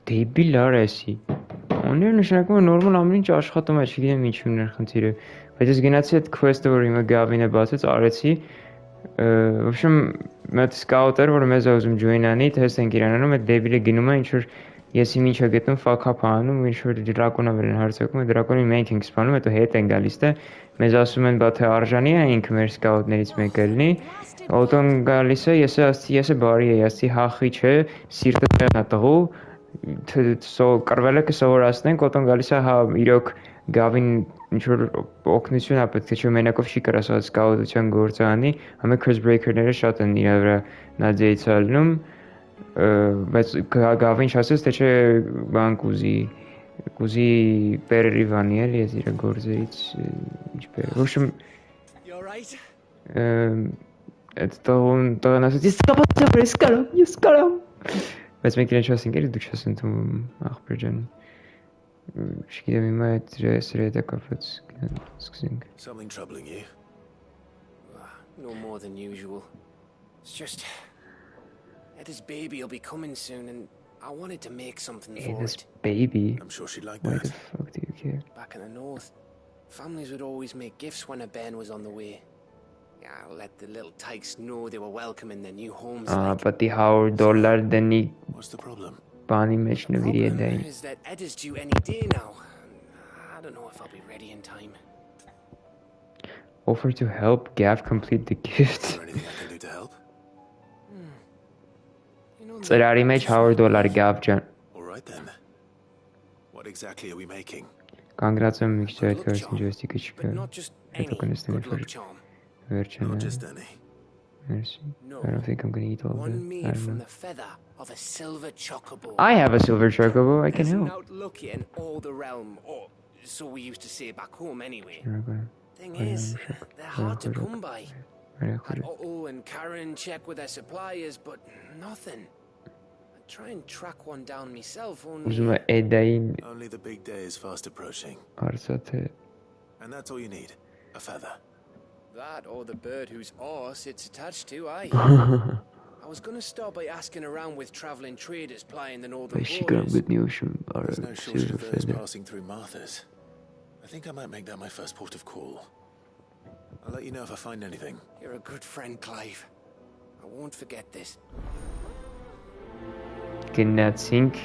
Դեբիլ արեսի։ Օներ նշանակում է նորմալ ամեն ինչ աշխատում է, չգիտեմ ինչու ներ խնդիրը։ Բայց ես գնացի այդ quest-ը, որ հիմա Գավինը բացեց, արեցի։ В общем, մեծ սկաուտեր, որ մեզ ուզում join անի, թեստ ենք իրանանում, այդ դեբիլը գնում է ինչ որ ես իմ ինչա գտնում fuck up անում, ինչ որ դրակոնա վրան հարցակում, դրակոնին մենք ենք սպանում, հետո հետ են գալիս թե մեզ ասում են բա թե արժանի է ինքը մեր սկաուտներից մեկը լինի։ Օտոն գալիս է, ես բարի եմ, ասի հախի չէ, սիրտը տեղն է տղու, կռվել է կսովորացնենք, օտոն գալիս է, հա իրոք Գավին ինչ որ օգնություն է պետք է չէ մենակով չի կարա ասած սկաուտության գործը անի, համը curse breaker-ները շատ են իր վրա նադեից ալնում, բայց Գավին չասեց թե չէ բան կուզի բերերի վանի էլի ես իր գործերից ինչպես в общем այդ տղան ասաց ես կարամ բայց մենք իրեն չասենք էլի դու չես ընդունում ախպեր ջան չգիտեմ հիմա այդ սրետը կապված սկսենք Something troubling you? No more than usual. It's just Eda's baby will be coming soon and I wanted to make something for Eda's it. baby? I'm sure she'd like Why that. the fuck do you care? Back in the north, families would always make gifts when a bairn was on the way. Yeah, let the little tykes know they were welcome in their new homes. But the $100 then What's the problem? Bani mesh The video problem day. is that Eda's due any day now. I don't know if I'll be ready in time. Offer to help Gav complete the Is gift. there anything I can do to help? You know, Ծրարի մեջ $100 Gav ջան. All right then. What exactly are we making? Կանգրած եմ մի քիչ այդ Good luck քարսին charm, ջոյստիկը but չկա։ not just Հետո any կնստեմ good luck որ charm. վերջանը։ Not just any. Merci. No. I don't think I'm gonna eat all of it. One I made don't from know. the feather of a silver chocobo. I have a silver chocobo. I can There's help. not lucky in all the realm, or so we used to say back home anyway. Chocobo. Thing is, they're hard to come by. Had Chocobo. Otto and Karen check with their suppliers, but nothing. I try and track one down myself, Ուզում only եմ Էդային Only the big day is fast approaching. արծաթե And that's all you need. A feather. that or the bird whose arse it's attached to, aye. I was gonna start by asking around with traveling traders plying the northern Բայց շիկրան borders. գտնի ուշում There's no shortage silver of those feather. passing through Martha's. I think I might make that my first port of call. I'll let you know if I find anything. You're a good friend, Clive. I won't forget this. Գնացինք.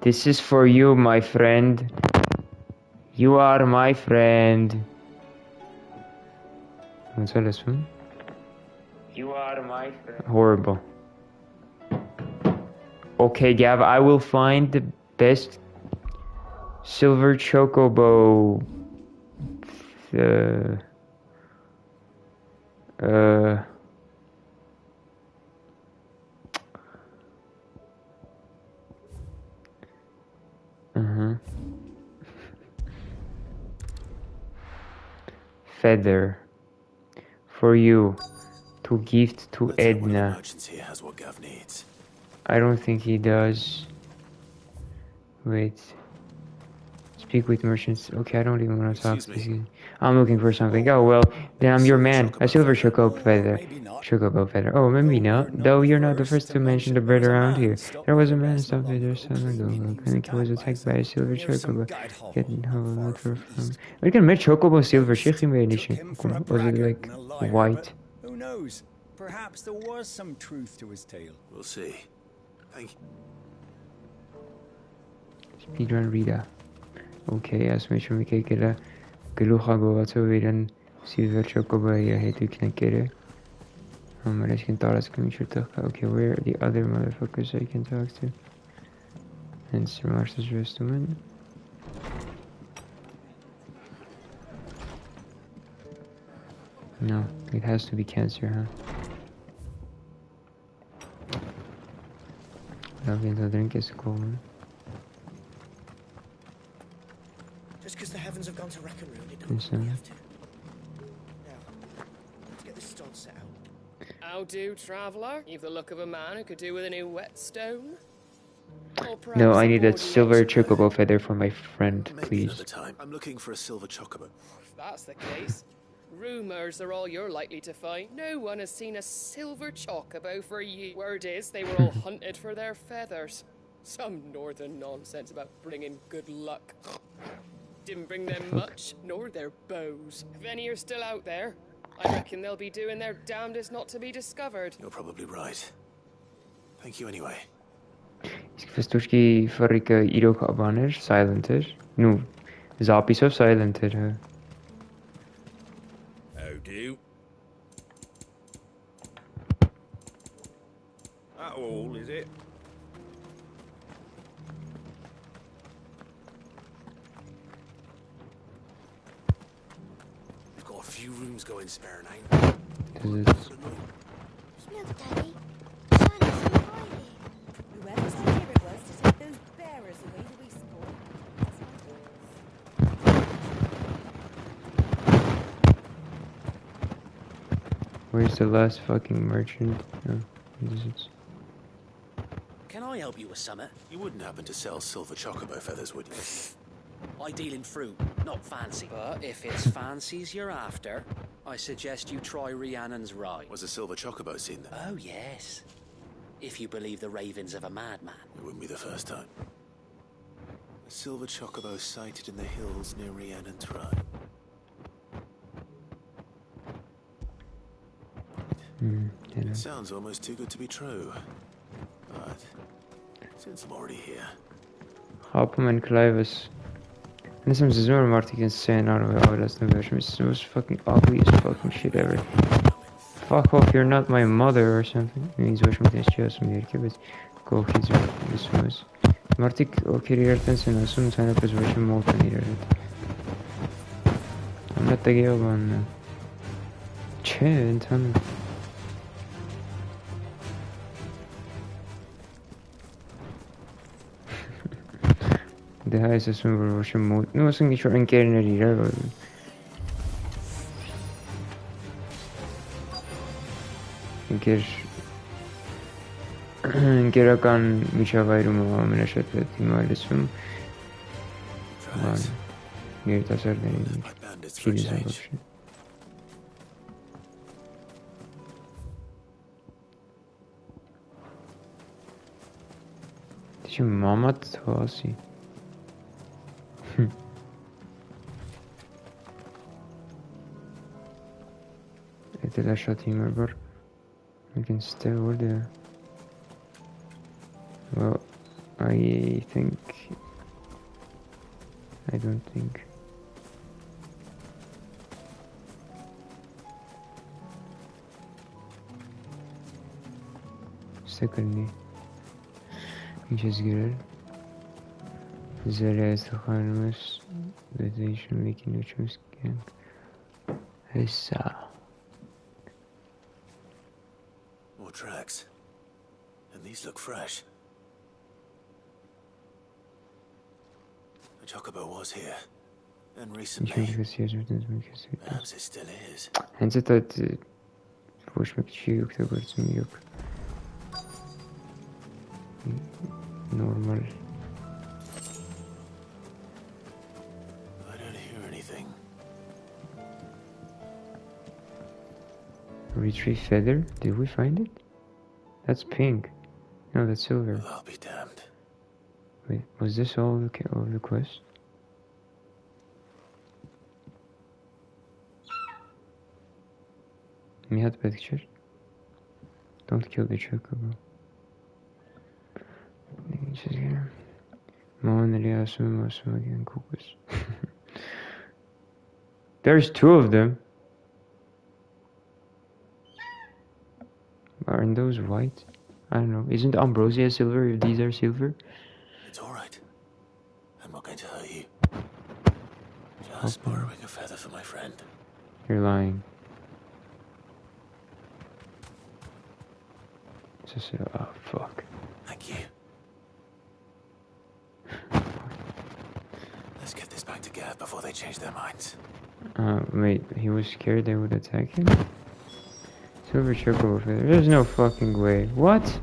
This is for you, my friend. You are my friend. What's that listen? You are my friend. Horrible. Okay, Gav, I will find the best silver chocobo. Feather for you to gift to Let's hope one of the Edna. merchants here has what Gav needs. I don't think he does. Wait. Speak with merchants. Okay, I don't even want to talk. Excuse me. I'm looking for something. Oh well, then I'm your man. A silver chocobo feather. Maybe not. Chocobo feather. Oh, maybe not. Though you're not the first to mention the bird around here. There was a man stopped there some time ago. I think he was attacked by a silver chocobo. Getting not from. We can make chocobo silver. Took him for a Was it braggart like and a liar, white? but who knows? Perhaps there was some truth to his tale. We'll see. Thank you. Speedrun Rita. Okay, as mentioned, we can get a գլուխա գողացով իրեն silver chocobo-ի հետ եկնեկերը համար այսքան տարածքը ինչ որ տեղ կա okay where are the other motherfuckers I can talk to hence Marshall's restaurant no it has to be cancer huh love into drink is cool Just because the heavens have gone to rack and ruin, it Yes, don't mean we sir. have to. Now, let's get this stone set out. How do, traveller? You've the look of a man who could do with a new whetstone. Or no perhaps I a need that boarding silver house. chocobo feather for my friend Maybe please another time. I'm looking for a silver chocobo. If that's the case, rumours are all you're likely to find. No one has seen a silver chocobo for years. Word is they were all hunted for their feathers. Some northern nonsense about bringing good luck. Didn't bring them much, nor their bows. If any are still out there, I reckon they'll be doing their damnedest not to be discovered. You're probably right. Thank you anyway. Իսկ վստուշկի ֆրիկը իրոք բան էր, silent էր։ Նու զապիսով silent էր, հա։ How do? That all, is it? We've got a few rooms going spare now. Does it... Look, Daddy. Shiny some ivy. Whoever's idea it was to take those bearers away to Eastport. Where's the last fucking merchant? Oh, is it? Can I help you with something? You wouldn't happen to sell silver chocobo feathers, would you? I deal in fruit, not fancy. But if it's fancies you're after, I suggest you try Rhiannon's Rye. Was a silver chocobo seen there? Oh, yes. If you believe the ravings of a madman. It wouldn't be the first time. A silver chocobo sighted in the hills near Rhiannon's Rye. Yeah. It sounds almost too good to be true. But since I'm already here, Hapım and Clivis. And some Zazur Martin saying out of all that's the version. It's the most fucking ugliest fucking shit ever. Fuck off, you're not my mother or something. It means which one is just me, but go kids this was. Martik o kiriertens in asum sana preservation mode needed. I'm not the girl one. Chen, ton. Det här är så som vår varsin mot. Nu måste jag köra en glanakneri där. Eghbayrakan միջավայրում ամենաշատվետ հիմալիսում բան երիտասարդներին քիլիզավորություն Դիշը մամատ թվասի Եթե դա շատ հիմար բար We can stay over there. Well, I don't think. Secondly, geçeceğiz. Zerayet hanımız ve değişimdeki uçumuz gen. Hessa. more tracks. And these look fresh. The chocobo was here. And recently. Perhaps it still is. Hence that hoşmakçı yok da görüntüm yok. Normal. I don't hear anything. Retrieve feather? Did we find it? That's pink. No, that's silver. Well, I'll be damned. Wait, was this all the quest? Me had picture. Don't kill the chocobo. There's two of them. Aren't those white? I don't know. Isn't ambrosia silver if these are silver? It's alright. I'm not going to hurt you. Just borrowing a feather for my friend. You're lying. Oh, fuck. Thank you. Let's get this back to Gav before they change their minds. Wait, he was scared they would attack him? Silver chocobo feather. There's no fucking way. What?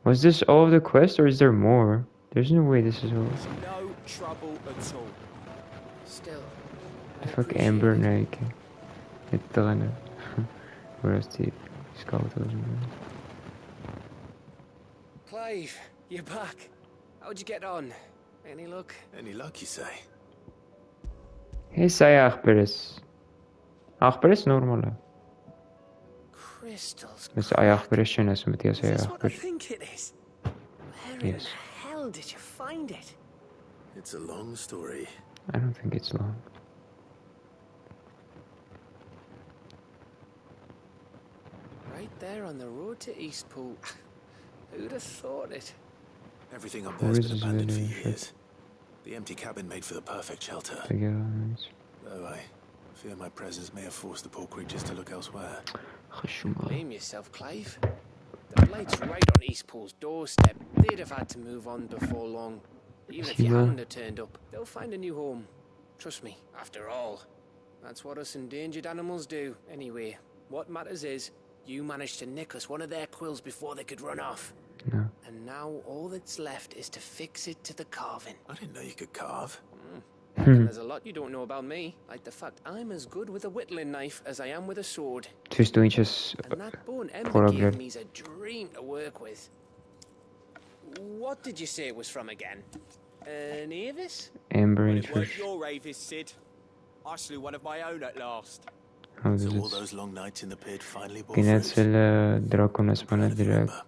Was this all of the quest or is there more? There's no way this is all. No trouble at all. Still. Fuck Amber Nike. It's the Where's the skull? Clive, you're back. How'd you get on? Any luck? Any luck, you say? Hesay աղբերս։ Աղբերս նորմալ է։ Crystals. Ես այ աղբերս չեն ասում, պետք է Is ասեի this what I աղբեր։ think it is? Where Yes. in the hell did you find it? It's a long story. I don't think it's long. Right there on the road to Eastpool. Who'd have thought it? Everything up Where there's is been this abandoned for video? years. The empty cabin made for the perfect shelter. Տգեղանից։ Though I fear my presence may have forced the poor creatures to look elsewhere. Խշում է։ Blame yourself, Clive. The blight's right on Eastpool's doorstep. They'd have had to move on before long. Even if you Shiva. hadn't have turned up, they'll find a new home. Trust me, after all. That's what us endangered animals do. Anyway, what matters is, you managed to nick us one of their quills before they could run off. No. And now all that's left is to fix it to the carving. I didn't know you could carve. And there's a lot you don't know about me, like the fact I'm as good with a whittling knife as I am with a sword. Ցույց տու ինչ ես And that bone Emma փորագրել։ gave me's a dream to work with. What did you say it was from again? An Avis? Amber Well, ինչ it որ weren't your Avis, Sid. I slew one of my own at last. how So does all it those long nights in the pit finally bore fruit. գնացել է դրակոնը Glad սպանել if you դրա remember.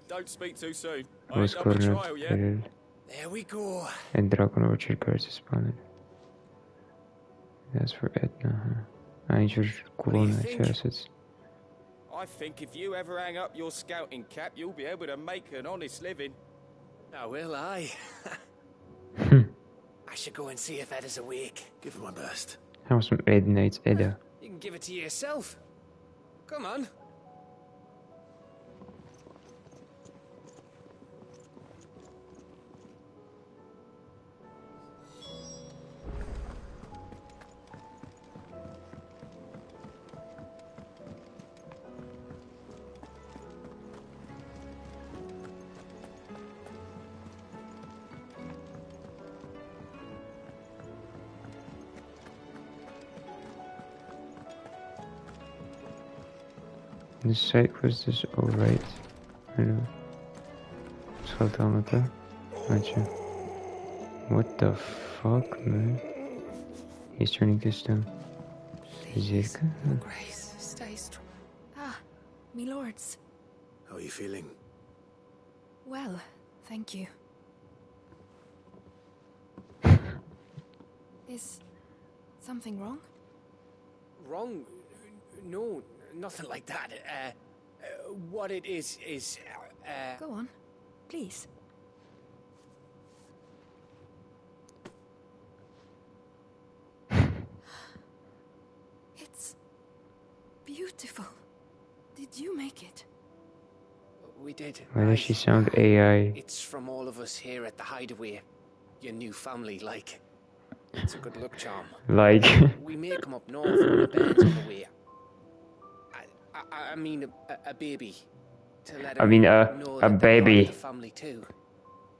Don't speak too soon. I ain't done my ոսկորն trial yet. բերել։ There we go. Այդ դրակոնը որ չէր կարելի սպանել։ That's for Edna, huh? Այն ինչ որ կուլոն է, չէ՞ ասեց։ I think if you ever hang up your scouting cap, you'll be able to make an honest living. Now will I? I should go and see if Ed is awake. Give it my best. How some Edna, it's Edda. You can give it to yourself. Come on. This site was this alright? I know. Saltamata. Gotcha. What the fuck, man? He's turning to stone. Zirka? Grace, stay strong. Ah, me lords. How are you feeling? Well, thank you. Is something wrong? Wrong? No, nothing like that. What it is, Go on, please. It's beautiful. Did you make it? we did. Why does she Right. sound AI? It's from all of us here at the Hideaway. Your new family, like. It's a good luck charm. Like, We may come up north when a bird's on the way. I mean a baby. To let I mean, her a know that they're part baby. of the family too.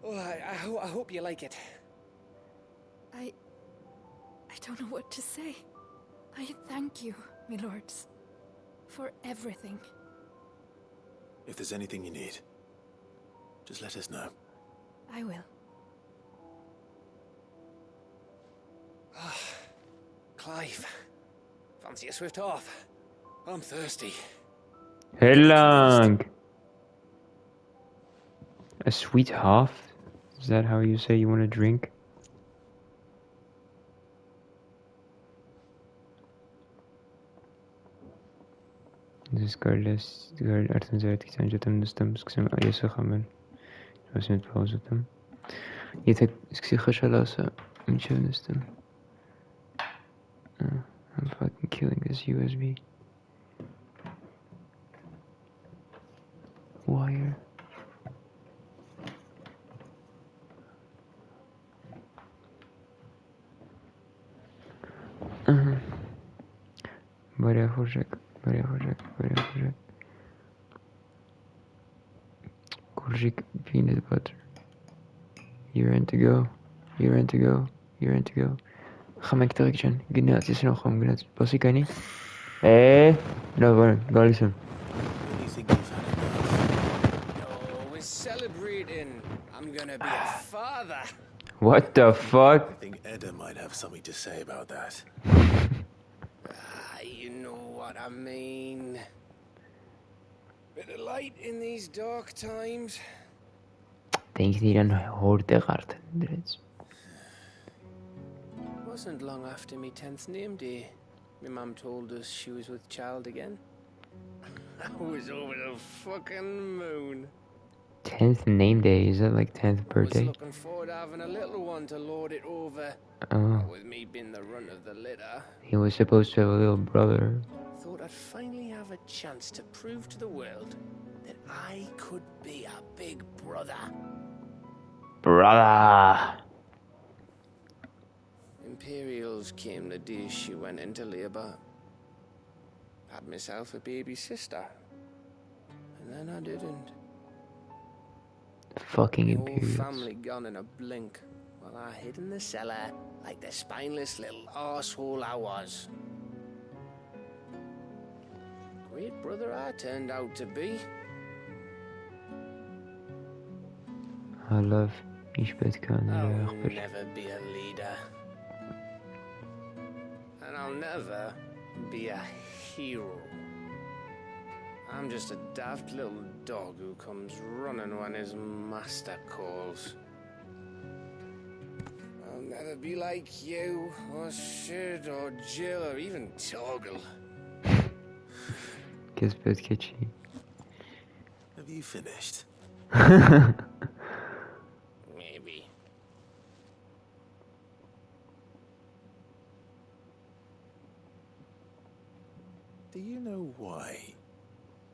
Oh, I hope you like it. I don't know what to say. I thank you, my lords, for everything. If there's anything you need, just let us know. I will. Clive, fancy a swift off? I'm thirsty. Hellang! A sweet half? Is that how you say you want to drink? This girl is the girl արդեն զայրտից անջատեմ նստեմ, սկսեմ ես խմել։ Ասեմ պաուզա տամ։ Եթե սկսի խշալ ասա, ինչև նստեմ։ I'm fucking killing this USB wire. Բարև խորժեք, բարև խորժեք, բարև խորժեք։ Խորժիկ peanut butter. You're in to go, you're in to go, you're in to go. Խմենք տղեկ ջան, գնաց, ես նոխ եմ գնաց, բասի կանի։ Լավ, բարև, գալիս եմ։ When you think you've had enough, No, we're celebrating. I'm gonna be a father. What the fuck? I think Edda might have something to say about that. You know what I mean. Bit of light in these dark times. Denk je die dan hoort de hart? Wasn't long after me 10th name day. My mum told us she was with child again. I was over the fucking moon. 10th name day, is that like 10th I was birthday? looking forward to having a little one to lord it over. Oh, With me being the runt of the litter. he was supposed to have a little brother. Thought I'd finally have a chance to prove to the world that I could be a big brother. Brother! Imperials came the day she went into labour. Had myself a baby sister. And then I didn't. Fucking The whole Imperials. family gone in a blink, while I hid in the cellar like the spineless little arsehole I was. Great brother I turned out to be. I love Eghbayrakan. I'll never be a leader. And I'll never be a hero. I'm just a daft little dog who comes running when his master calls. I'll never be like you, or Sid, or Jill, or even Torgal. Guess bit catchy. Have you finished? Maybe. Do you know why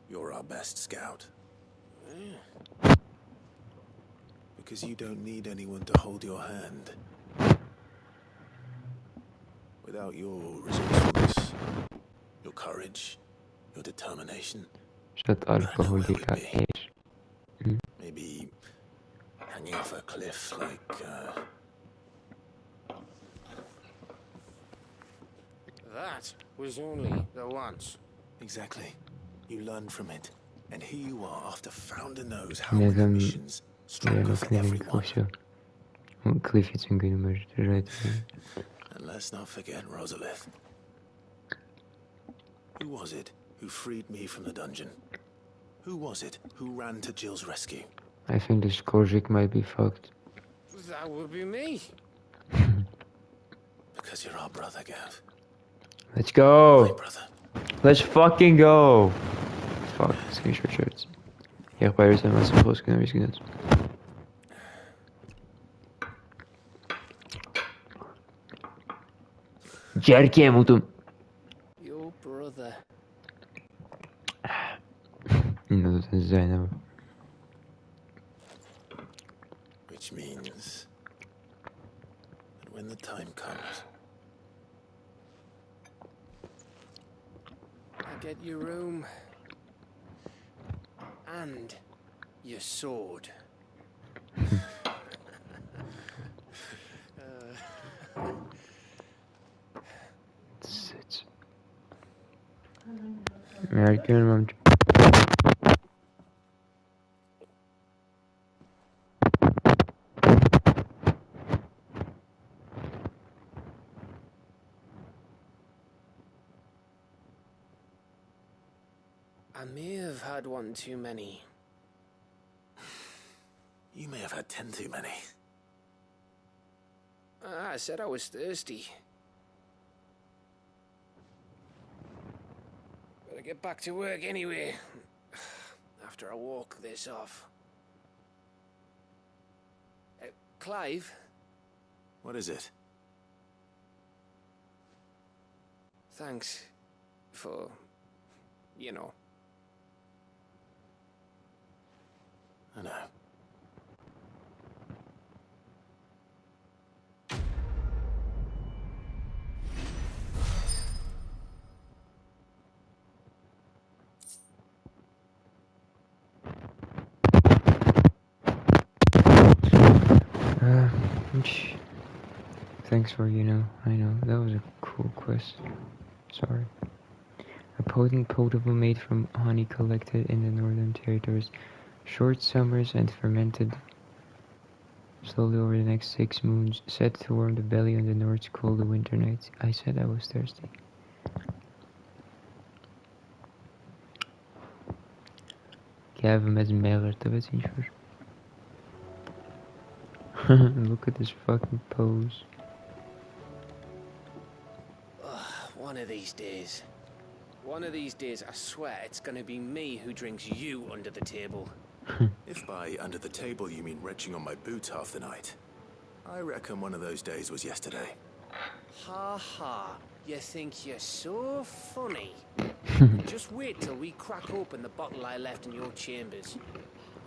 you're our best scout? Because you don't need anyone to hold your hand. Without your resourcefulness, your courage, your determination, Zat alcoholica is. maybe hanging off a cliff like, That was only the once. Exactly. You learned from it. And here you are after Founder knows how Net many een missions stronger for knelling everyone. of zo. Een cliffje te kunnen, maar eruit. And let's not forget Rosalith. Who was it who freed me from the dungeon? Who was it who ran to Jill's rescue? I think the Skorzik might be fucked. That would be me. Because you're our brother, Gav. Let's go! My brother. Let's fucking go! Fuck, screenshot shirts. Eghbayrakan was supposed to be good. Jerke moeten. Your brother. Dat is zijn hebben. Which means that when the time comes, I get your room. And your sword. Zit. Ja, ik ken hem. I may have had one too many. you may have had 10 too many. I said I was thirsty. Better get back to work anyway. After I walk this off. Clive? What is it? Thanks for, you know. I know. Thanks for, I know, that was a cool quest. Sorry. A potent potable made from honey collected in the northern territories Short summers and fermented slowly over the next 6 moons, set to warm the belly on the North's cold winter nights. I said I was thirsty. Ik heb hem met een mailer te weten, sure. Look at this fucking pose. One of these days. One of these days, I swear it's gonna be me who drinks you under the table. If by under the table you mean retching on my boots half the night, I reckon one of those days was yesterday. Ha ha. You think you're so funny. Just wait till we crack open the bottle I left in your chambers.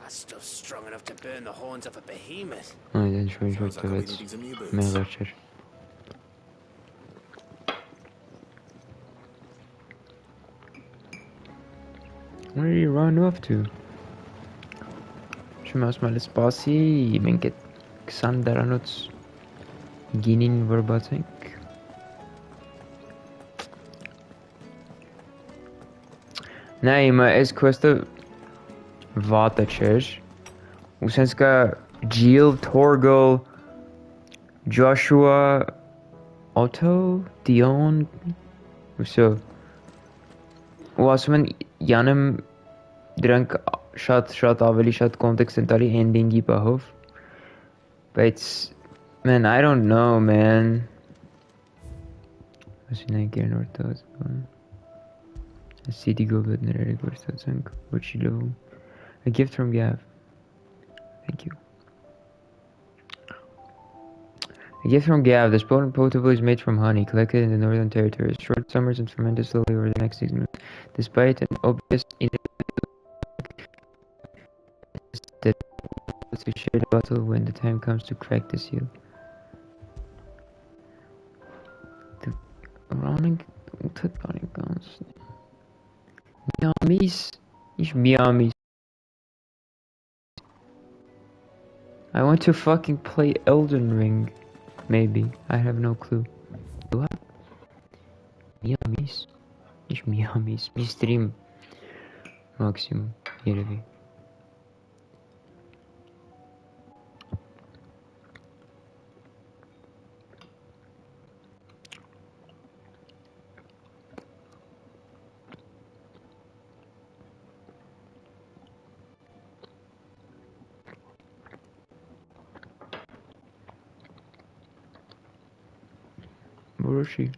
That stuff's strong enough to burn the horns of a behemoth. Aynen şöyle Sounds çok like I'll be evet. needing some new boots. Mail açar. Where are you run off to? Şu masmalı spasi minket Xandaranot Ginin verbating. Nee, maar is questa Vatachers. Usenska Jill, Torgal, Joshua, Otto, Dion. So. Wasman Janem drank shot aveli shot context and tali endingi pahov. But it's man, I don't know, man. Was in een keer naar thuis. City go with Nereri Gorstatsank. Uchilo. A gift from Gav. Thank you. A gift from Gav. This potent potable is made from honey collected in the Northern Territory. Short summers and fermented slowly over the next 6 months. Despite an obvious that to share the bottle when the time comes to crack the seal. The running guns. Miamis. Ich Miamis. I want to fucking play Elden Ring. Maybe. I have no clue. What? Miamis. Ich Miamis. Mi stream. Maximum. Here. Where is she?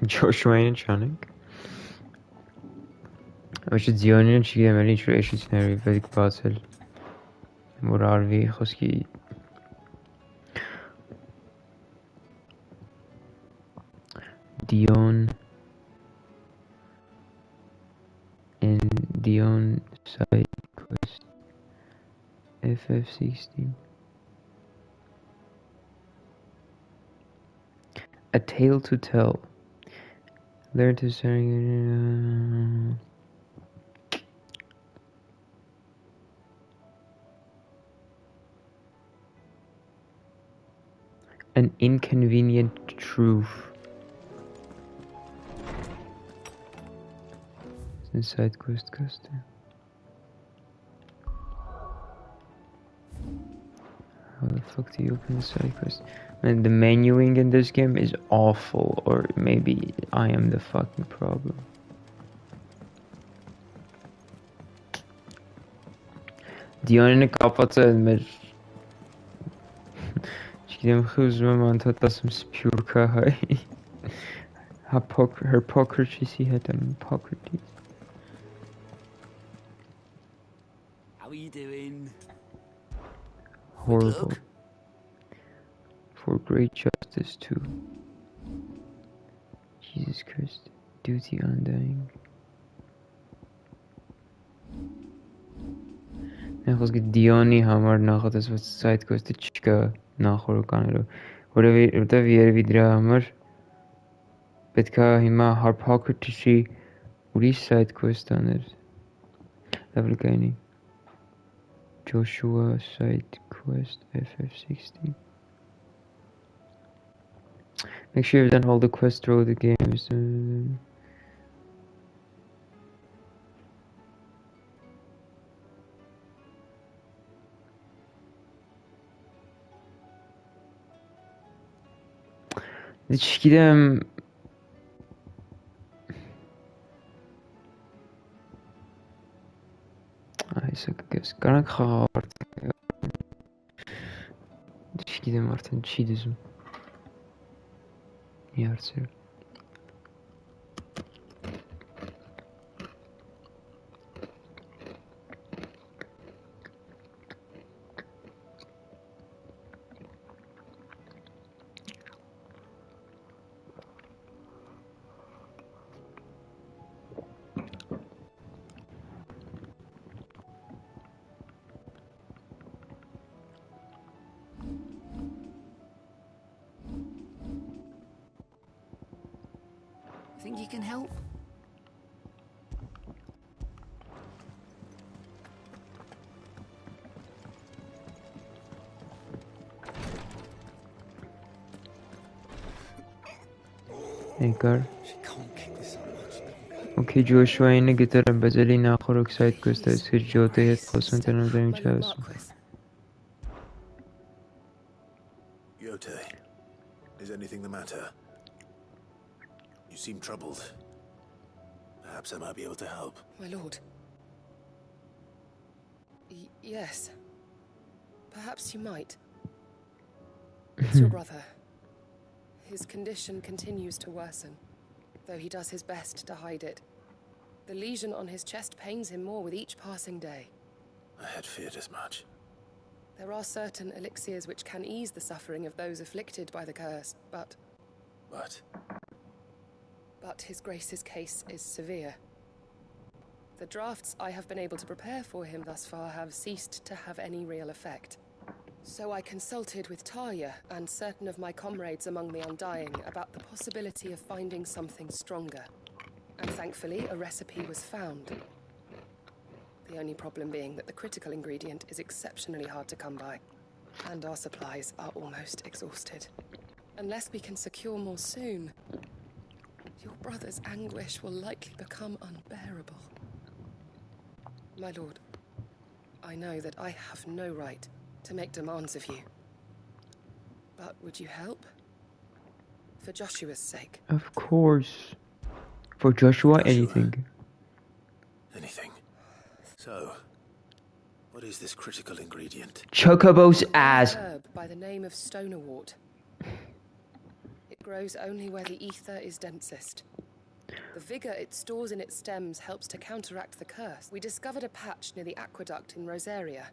Joshua and Chanik. Which is the onion she gave me inspiration scenario very puzzle. Moralvi Hoski. Dion and Dion side quest FF16. A tale to tell. Learn to sing. An inconvenient truth. Side quest custom. How the fuck do you open the side quest? Man, the menuing in this game is awful, or maybe I am the fucking problem. Dion kapattı med. Çıkdım hızlı tatasım spurka hay. Hypocrisy had them Hippocrates. How are you doing? Horrible. For great justice too. Jesus Christ. Duty undying. Նախոս գ Դիոնի համար նախատեսված side quest-ը չկա նախորոկաներով, որտեվ երևի դրա համար պետք է հիմա Harpocrates-ի ուրիշ side quest աներ։ Լավ կայնի։ Joshua side quest FF16. Make sure you've done all the quests throughout the games. Չգիտեմ այսա կգես կարանք խաղաղ չգիտեմ արդեն չի դզում մի հարցեր Think you can help? Եկար Okay, Joshua-ին գտել եմ, բայց էլի նախորդ side quest-ը իր ջոտի հետ խոսում տերում դեմ ինչ ասում Yote, is anything the matter? You seem troubled. Perhaps I might be able to help. My lord. Yes. Perhaps you might. It's your brother. His condition continues to worsen, though he does his best to hide it. The lesion on his chest pains him more with each passing day. I had feared as much. There are certain elixirs which can ease the suffering of those afflicted by the curse, but His Grace's case is severe. The drafts I have been able to prepare for him thus far have ceased to have any real effect. So I consulted with Talia and certain of my comrades among the Undying about the possibility of finding something stronger. And thankfully, a recipe was found. The only problem being that the critical ingredient is exceptionally hard to come by, and our supplies are almost exhausted. Unless we can secure more soon, your brother's anguish will likely become unbearable. My lord, I know that I have no right to make demands of you. But would you help? For Joshua's sake. Of course. For Joshua, anything. Anything. So, what is this critical ingredient? Chocobo's ass. A herb by the name of stonerwort. It grows only where the ether is densest. The vigor it stores in its stems helps to counteract the curse. We discovered a patch near the aqueduct in Rosaria.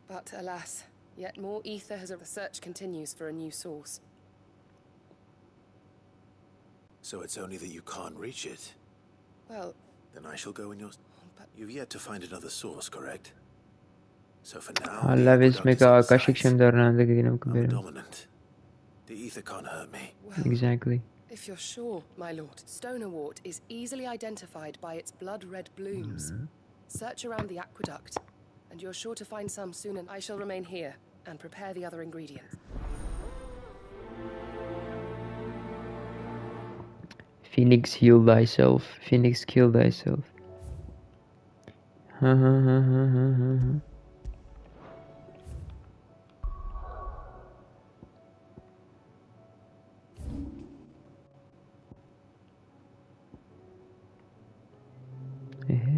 But alas, yet more ether has... The search continues for a new source. So it's only that you can't reach it? Well... Then I shall go in your... But... You've yet to find another source, correct? So for now... I'm dominant. The ether can't hurt me. Well, exactly. If you're sure, my lord, stonerwort is easily identified by its blood-red blooms. Search around the aqueduct, and you're sure to find some soon, and I shall remain here and prepare the other ingredients. Phoenix, heal thyself. Phoenix, kill thyself.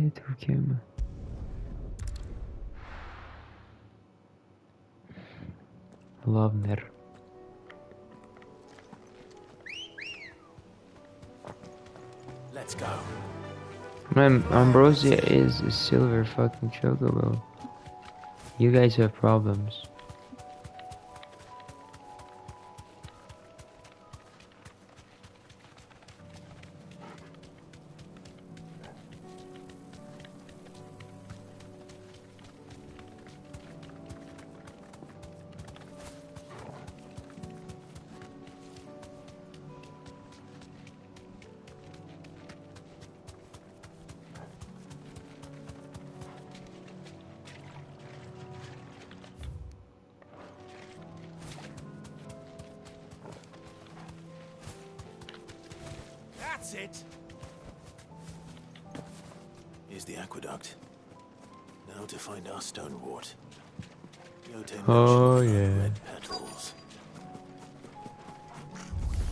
Türkiye mi? Lavner. Let's go. Man, Ambrosia is a silver fucking chocobo. You guys have problems. That's it. Here's the aqueduct. Now to find our stonewort. Oh yeah. Red petals.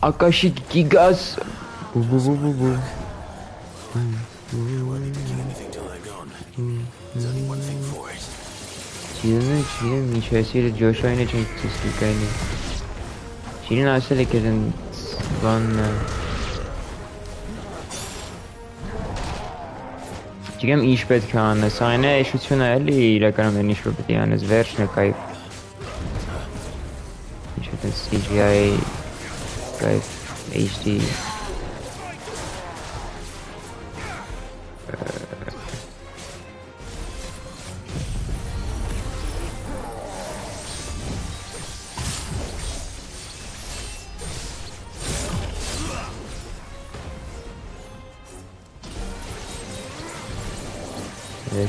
Akashic gigas. Boo boo boo boo boo. Won't be picking anything till they're gone. There's only one thing for it. چیزی میشه جوشا اینه چون چیزی کنی. چیزی ناسه که den van. Digam ishbet kan seine institutionelli lagarm nicht probieren es wäre schnell kaif. Ich hätte CGI kaif HD.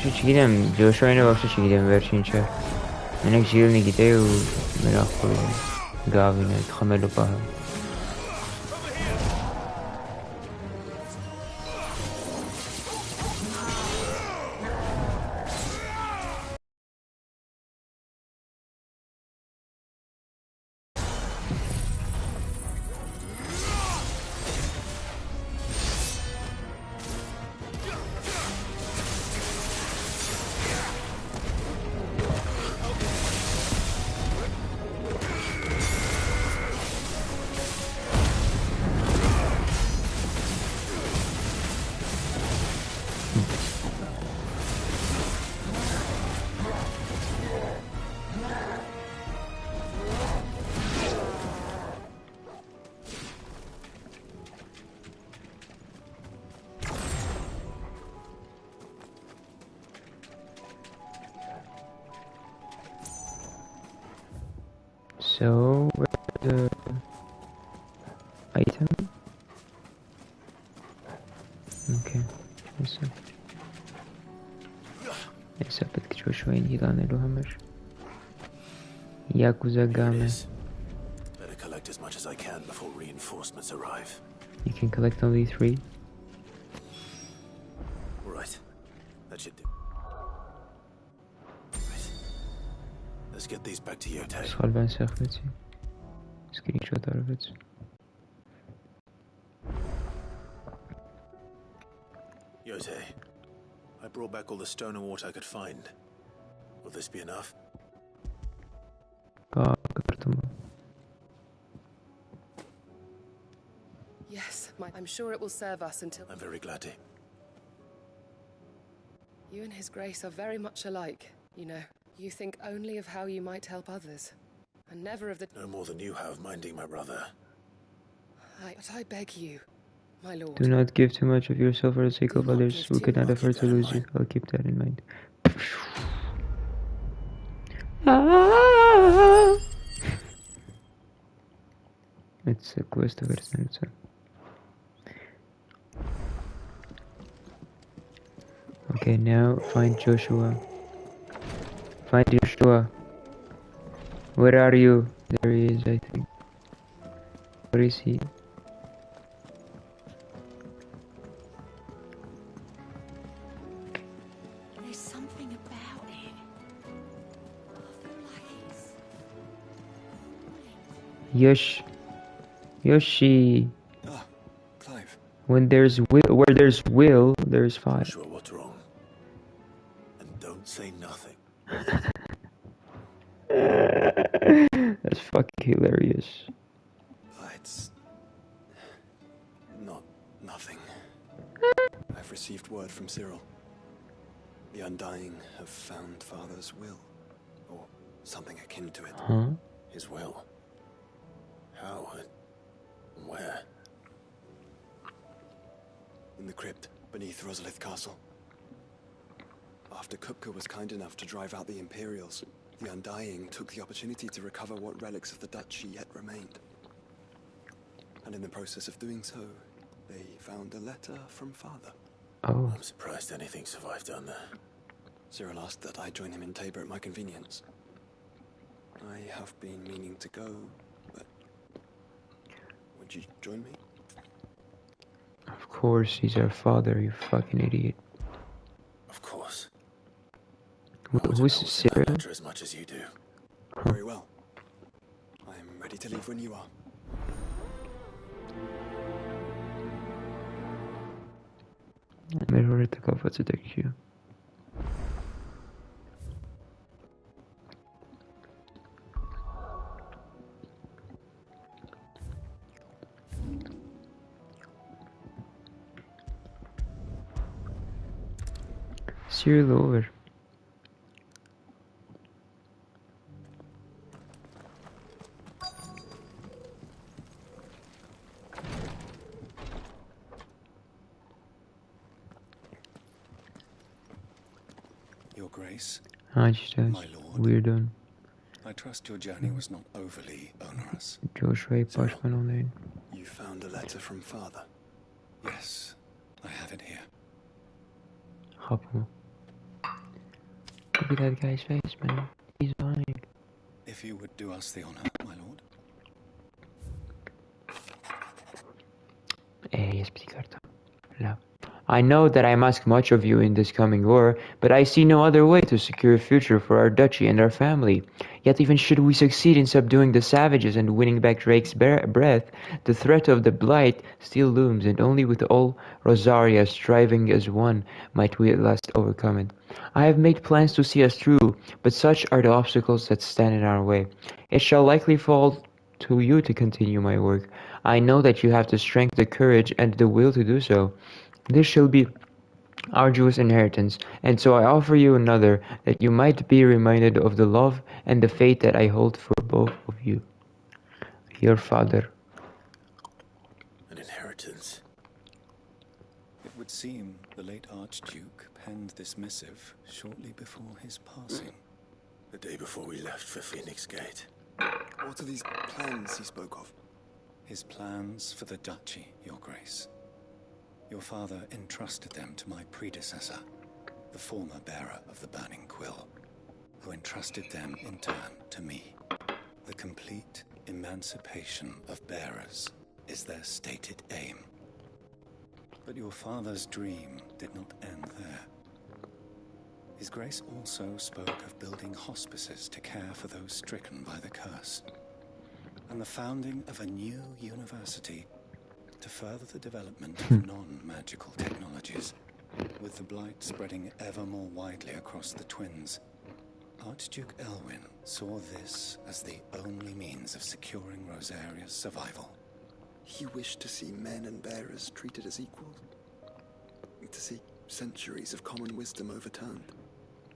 شو چی گیدم جوشا اینو باشه چی گیدم برچین چه منک جیل نگیده و مراخ گاوینه خملو پاها So, where's the item? Okay, هسه بدك شوي يضان له همش Yakuza Game. Better collect as much as I can before reinforcements arrive. You can collect only 3. Right. That should do. Right. Let's get these back to Yotei. Schal ben zeg Screenshot arvet. Yotei, I brought back all the stone and water I could find. Will this be enough? Yes, I'm sure it will serve us until... I'm very glad to. You and His Grace are very much alike, you know. You think only of how you might help others, and never of the... No more than you have minding my brother. But I beg you, my lord. Do not give too much of yourself for the sake of others who could not afford to lose you. I'll keep that in mind. It's a quest of it. Okay, now find Joshua. Find Joshua. Where are you? There he is, I think. Where is he? There's something about it. I feel like it's... Yoshi. Ah, Clive. When there's will, where there's will, there's fire. Sure what's wrong. And don't say nothing. That's fucking hilarious. It's not nothing. I've received word from Cyril. The Undying have found Father's will, or something akin to it. Huh? His will? How? And where? In the crypt beneath Rosalith Castle. After qaghcr was kind enough to drive out the Imperials, the Undying took the opportunity to recover what relics of the duchy yet remained. And in the process of doing so, they found a letter from Father. Oh. I'm surprised anything survived down there. Cyril asked that I join him in Tabor at my convenience. I have been meaning to go, but... would you join me? course, he's our father, you fucking idiot. Of course. Who's Cyril? As much as you do. Very well. I am ready to leave when you are. Mirror kapatacak. Cyril over. Your Grace, Hrajesht, my lord, we're done. I trust your journey was not overly onerous. Joshua Pashman online. You found a letter from father? Yes, I have it here. Grappig. Look at that guy's face, man. He's lying. If you would do us the honor, my lord. Yes, love. I know that I ask much of you in this coming war, but I see no other way to secure a future for our duchy and our family. Yet even should we succeed in subduing the savages and winning back Drake's breath, the threat of the Blight still looms, and only with all Rosaria striving as one might we at last overcome it. I have made plans to see us through, but such are the obstacles that stand in our way. It shall likely fall to you to continue my work. I know that you have the strength, the courage, and the will to do so. This shall be arduous inheritance, and so I offer you another, that you might be reminded of the love and the faith that I hold for both of you. Your father. An inheritance. It would seem the late Archduke penned this missive shortly before his passing. The day before we left for Phoenix Gate. What are these plans he spoke of? His plans for the duchy, Your Grace. Your father entrusted them to my predecessor, the former bearer of the Burning Quill, who entrusted them in turn to me. The complete emancipation of bearers is their stated aim. But your father's dream did not end there. His Grace also spoke of building hospices to care for those stricken by the curse, and the founding of a new university to further the development of non-magical technologies, with the Blight spreading ever more widely across the Twins. Archduke Elwyn saw this as the only means of securing Rosaria's survival. He wished to see men and bearers treated as equals, to see centuries of common wisdom overturned.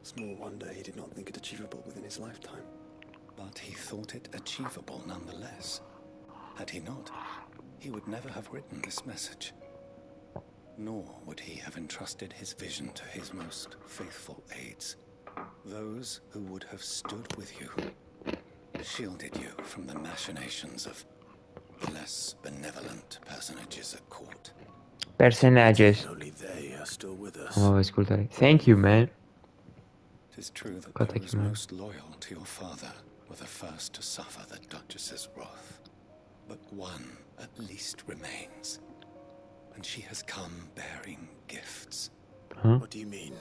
Small wonder he did not think it achievable within his lifetime. But he thought it achievable nonetheless. Had he not, he would never have written this message. Nor would he have entrusted his vision to his most faithful aides, those who would have stood with you, shielded you from the machinations of the less benevolent personages at court. Personages. Only they are still with us. Oh, ascoltare. Thank you, man. It is true that those most loyal to your father were the first to suffer the Duchess's wrath. But one at least remains, and she has come bearing gifts. Huh? What do you mean?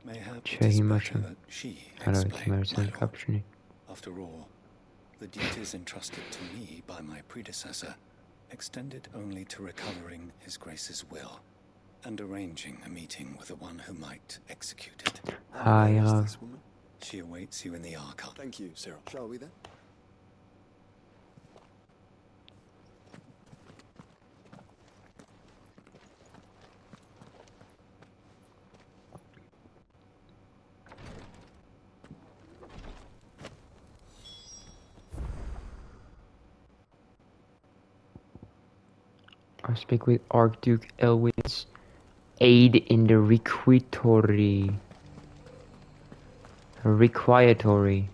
Mayhap it is better that she explain, my lord. After all, the duties entrusted to me by my predecessor extended only to recovering His Grace's will and arranging a meeting with the one who might execute it. Hi, She awaits you in the Archon. Thank you, Cyril. Shall we then? I speak with Archduke Elwyn's aide in the requitory. Requietory.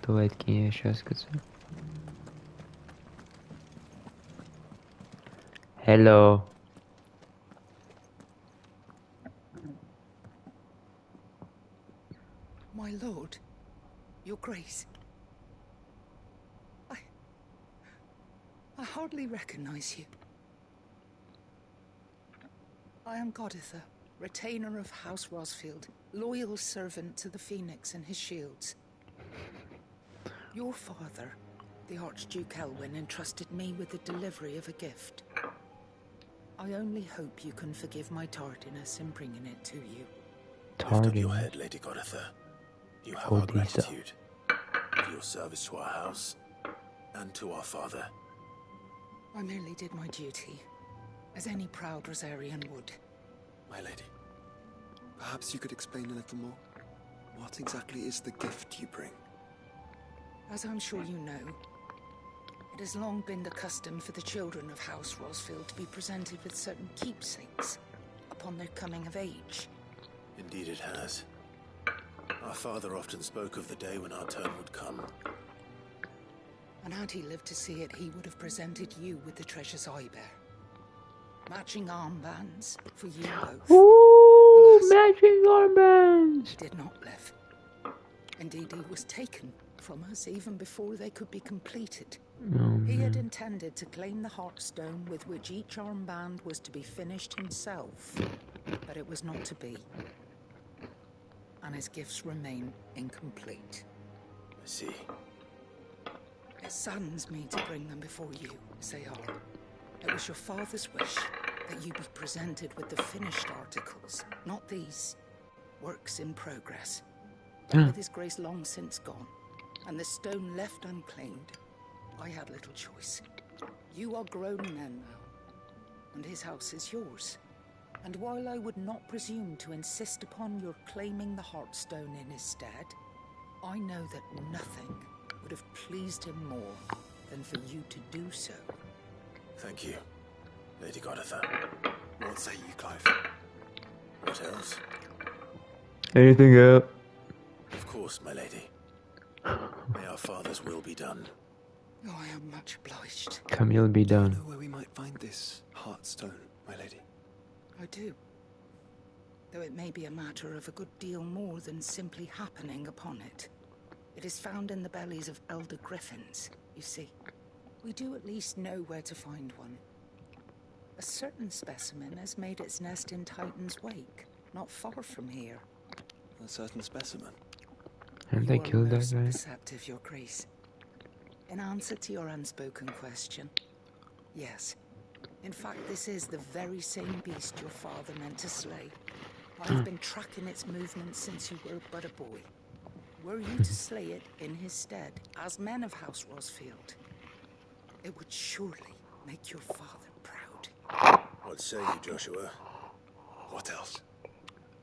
To weet ken je сейчас. Hello. My lord, your grace. I hardly recognize you. I am Goditha, retainer of House Rosfield, loyal servant to the Phoenix and his shields. Your father, the Archduke Elwyn, entrusted me with the delivery of a gift. I only hope you can forgive my tardiness in bringing it to you. Lift up your head, Lady Goditha. You have our gratitude for your service to our house and to our father. I merely did my duty, as any proud Rosarian would. My lady, perhaps you could explain a little more? What exactly is the gift you bring? As I'm sure you know, it has long been the custom for the children of House Rosfield to be presented with certain keepsakes upon their coming of age. Indeed it has. Our father often spoke of the day when our turn would come. And had he lived to see it, he would have presented you with the treasures I bear. Matching armbands for you both. Ooh, matching armbands! He did not live. Indeed, he was taken from us even before they could be completed. He had intended to claim the Heartstone with which each armband was to be finished himself, but it was not to be. And his gifts remain incomplete. I see. It saddens me to bring them before you, as they are. It was your father's wish that you be presented with the finished articles, not these works in progress. But with his grace long since gone, and the stone left unclaimed, I had little choice. You are grown men now, and his house is yours. And while I would not presume to insist upon your claiming the Heartstone in his stead, I know that nothing would have pleased him more than for you to do so. Thank you, Lady Goditha. What say you, Clive? What else? Anything else? Of course, my lady. May our father's will be done. Oh, I am much obliged. Camille be done. Do you know where we might find this Heartstone, my lady? I do. Though it may be a matter of a good deal more than simply happening upon it. It is found in the bellies of elder griffins, you see. We do at least know where to find one. A certain specimen has made its nest in Titan's Wake, not far from here. A certain specimen? Haven't they killed that guy? Perceptive, Your Grace. In answer to your unspoken question, yes. In fact, this is the very same beast your father meant to slay. I've been tracking its movements since you were but a boy. Were you to slay it in his stead, as men of House Rosfield, it would surely make your father proud. What say you, Joshua? What else?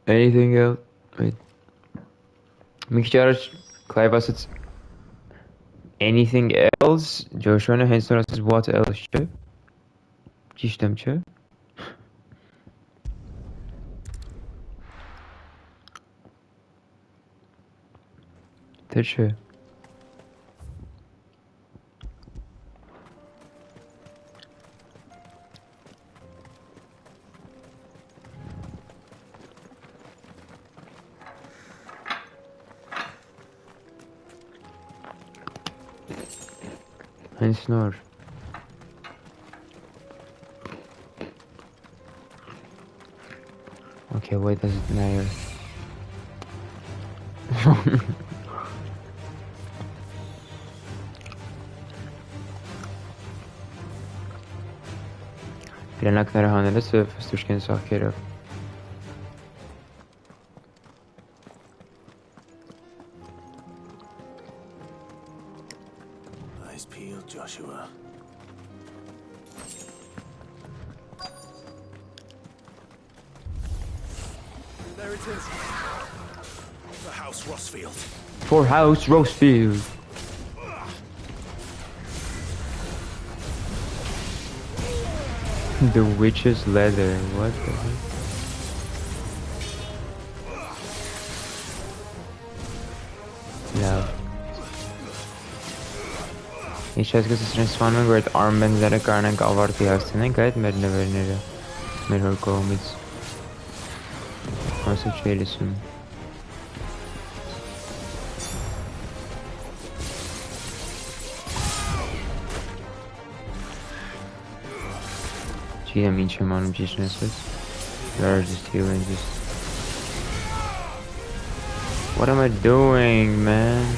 Anything else? Wait. Miktar Clive was it anything else? Joshua henson says what else? Çiştemçe. Teçe. Snor. Okay, why does it matter? glanakneri hanede fıstuşken sahkera. Eyes peeled, Joshua. There it is. The House Rosfield. For House Rosfield. The witch's leather. What the heck? Love. Ինչ ասես սրան սպանում որ այդ armbandները կարանք ավարտի հասցնենք այդ մեր նվերները մեր հոր կողմից ասը չի լսում Չգիտեմ ինչ եմ անում ճիշտ ասած They're just healing, just... What am I doing, man?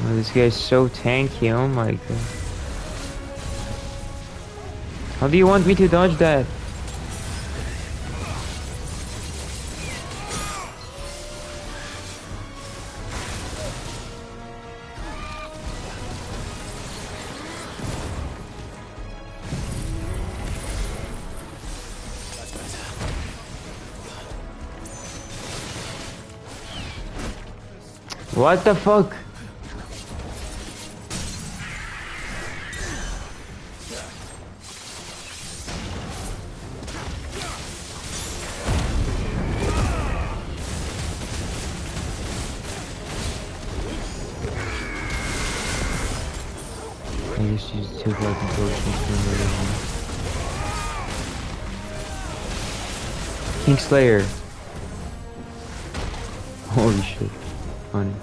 Oh, this guy's so tanky, oh my god. How do you want me to dodge that? What the fuck? I just used 2,000 potions for whatever. Kingslayer. Holy shit. Funny.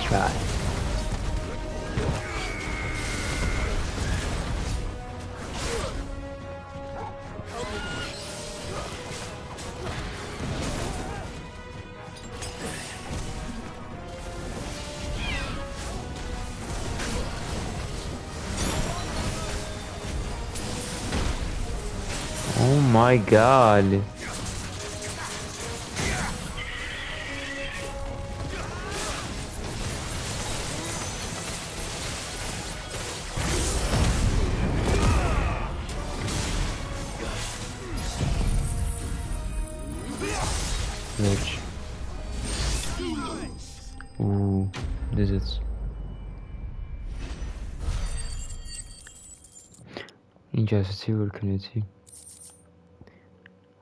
Try. Oh my god. Rich. Ooh, visits. Injustice or community.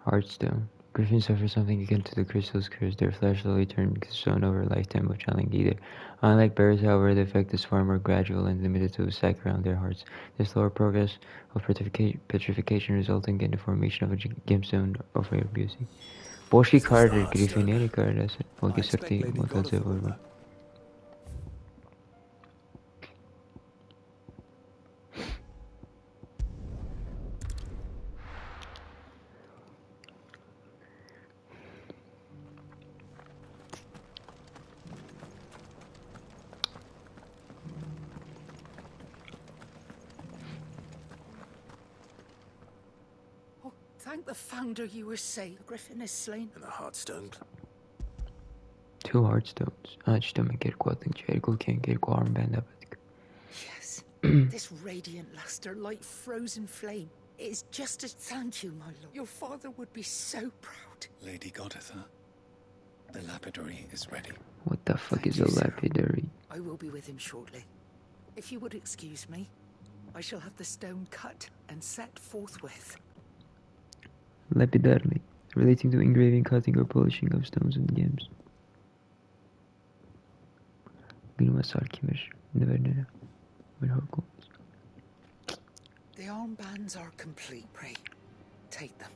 Heartstone. Griffin suffers something akin to the crystal's curse. Their flesh slowly turned to stone over a lifetime of channeling either. Unlike bears, however, the effect is far more gradual and limited to a sac around their hearts. The slower progress of petrification resulting in the formation of a gemstone of rare beauty. Boşki kardır, Griffineri kardır. Folge sakti mutlaka vurma. Thank the founder you were safe. The griffin is slain. And the heartstone. 2 heartstones. Açtım gerçekten çerkulken gerçekten ben de baktık. Yes. This radiant luster like frozen flame. It is just as thank you, my lord. Your father would be so proud. Lady Goditha, the lapidary is ready. What the fuck is a lapidary? I will be with him shortly. If you would excuse me, I shall have the stone cut and set forthwith. Lapidary, relating to engraving, cutting, or polishing of stones and gems. The armbands are complete, pray. Take them.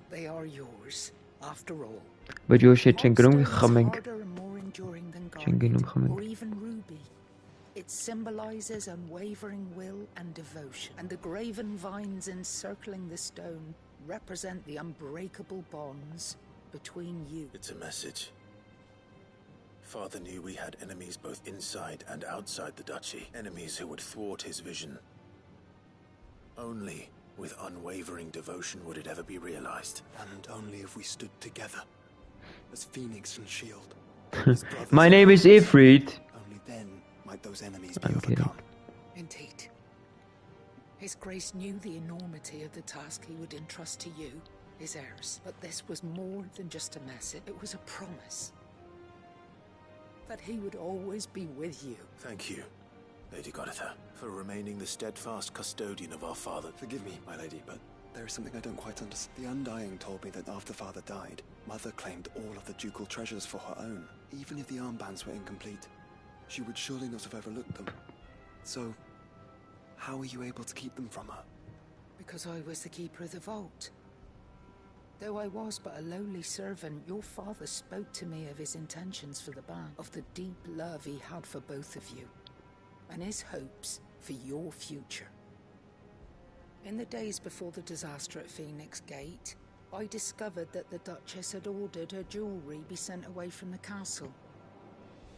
They are yours, after all. But your shit harder and more enduring than garnet, or even ruby. It symbolizes unwavering will and devotion, and the graven vines encircling the stone represent the unbreakable bonds between you. It's a message. Father knew we had enemies both inside and outside the duchy. Enemies who would thwart his vision. Only with unwavering devotion would it ever be realized. And only if we stood together, as Phoenix and Shield. My name is Ifrit. Only then might those enemies be overcome. Indeed. His Grace knew the enormity of the task he would entrust to you, his heirs. But this was more than just a message. It was a promise. That he would always be with you. Thank you, Lady Gonitha, for remaining the steadfast custodian of our father. Forgive me, my lady, but there is something I don't quite understand. The Undying told me that after Father died, Mother claimed all of the ducal treasures for her own. Even if the armbands were incomplete, she would surely not have overlooked them. So, how were you able to keep them from her? Because I was the keeper of the vault. Though I was but a lowly servant, your father spoke to me of his intentions for the band, of the deep love he had for both of you, and his hopes for your future. In the days before the disaster at Phoenix Gate, I discovered that the Duchess had ordered her jewelry be sent away from the castle.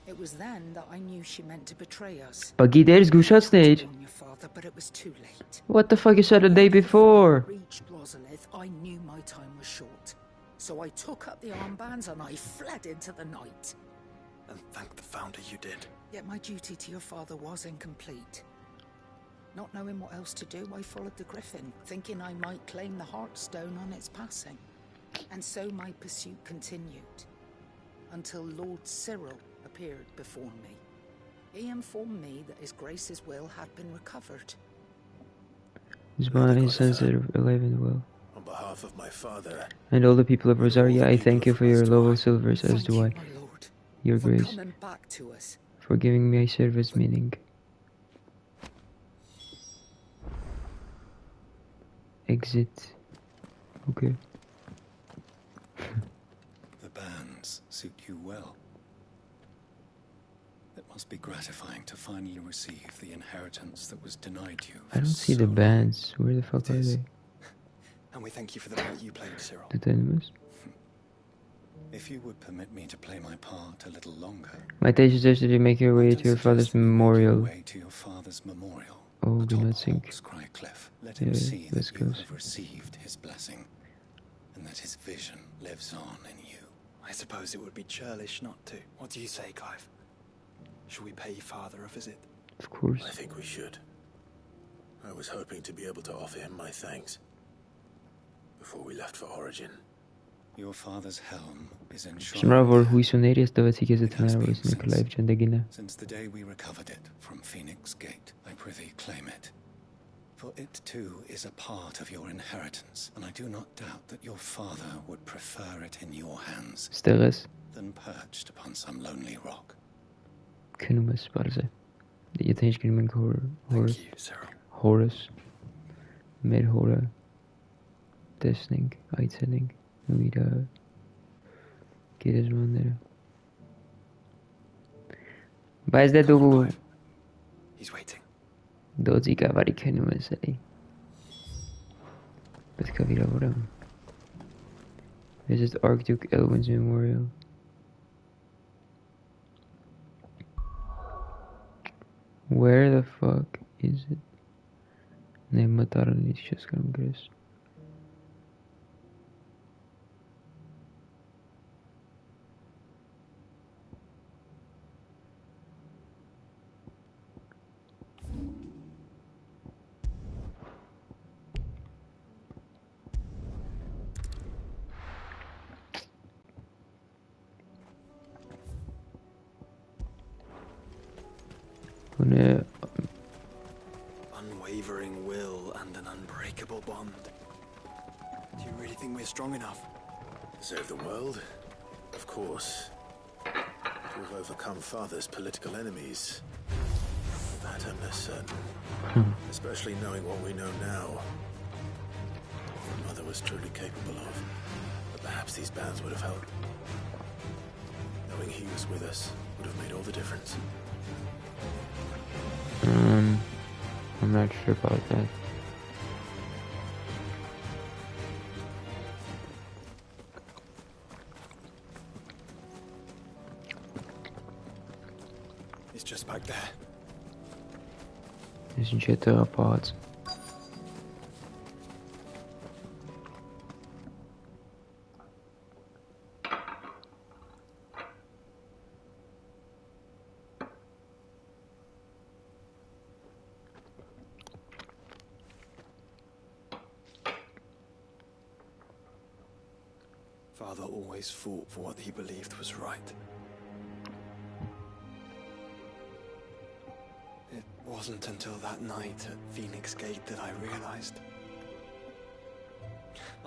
It was then that I knew she meant to betray us. But gideris gushat niet. Your father, but it was too late. What the fuck you said the day before? Reached Rosalith, I knew my time was short. So I took up the armbands and I fled into the night. And thank the Founder you did. Yet my duty to your father was incomplete. Not knowing what else to do, I followed the Griffin, thinking I might claim the Heartstone on its passing. And so my pursuit continued, until Lord Cyril appeared before me. He informed me that His Grace's will had been recovered. His body says that alive and well. On behalf of my father and all the people of Rosaria, I thank you for your love of silvers, as do I. Your Grace, for giving me a service meaning. Exit. Okay. The bands suit you well. It must be gratifying to finally receive the inheritance that was denied you. I don't see the bands. Where the fuck are they? And we thank you for the part you played, Cyril. The enemies? If you would permit me to play my part a little longer. My taste suggests that you make your way to your father's memorial. Way to your father's memorial. Oh, do not sink. Let him see that you have received his blessing, and that his vision lives on in you. I suppose it would be churlish not to. What do you say, Clive? Should we pay Father a visit? Of course. I think we should. I was hoping to be able to offer him my thanks before we left for Origin. Your father's helm is enshrined. Since the day we recovered it from Phoenix Gate, I prithee claim it. For it too is a part of your inheritance, and I do not doubt that your father would prefer it in your hands than perched upon some lonely rock. Knumes, bara ze. Je tänker kunna man Thank you, Cyril. Horus. Mer hora. Testing, uitzending. Mira. Quieres mandar. Vais de tu. He's waiting. Dozi kavari knumes ali. Bet kavira vora. This is Archduke Elwin's memorial. Where the fuck is it? Ne mataron сейчас конгресс. Unwavering will and an unbreakable bond. Do you really think we're strong enough? To save the world? Of course. To have overcome Father's political enemies. That I'm less certain. Especially knowing what we know now. What Mother was truly capable of. But perhaps these bands would have helped. Knowing he was with us would have made all the difference. I'm not sure about that. It's just back there. Is een jet apart. Father always fought for what he believed was right. It wasn't until that night at Phoenix Gate that I realized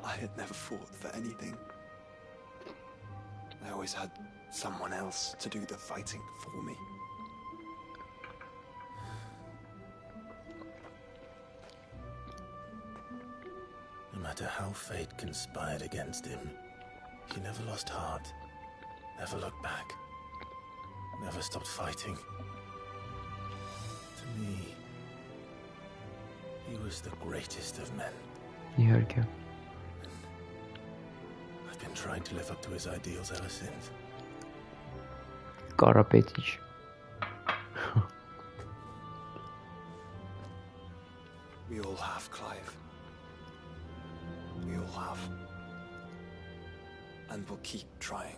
I had never fought for anything. I always had someone else to do the fighting for me. No matter how fate conspired against him, he never lost heart, never looked back, never stopped fighting. To me, he was the greatest of men. Yarka. I've been trying to live up to his ideals ever since. Karapetic. We all have, Clive. We all have. And we'll keep trying.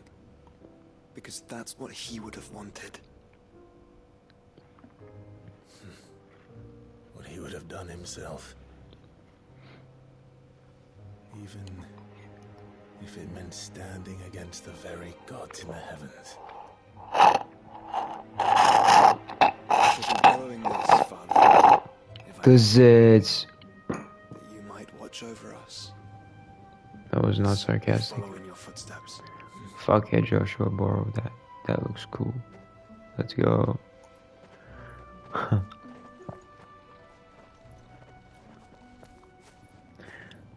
Because that's what he would have wanted. What he would have done himself. Even if it meant standing against the very gods in the heavens. I shall be following this, Father. Cause it's... That you might watch over us. That was not sarcastic. Follow in your footsteps. Fuck yeah, Joshua, borrow that. That looks cool. Let's go.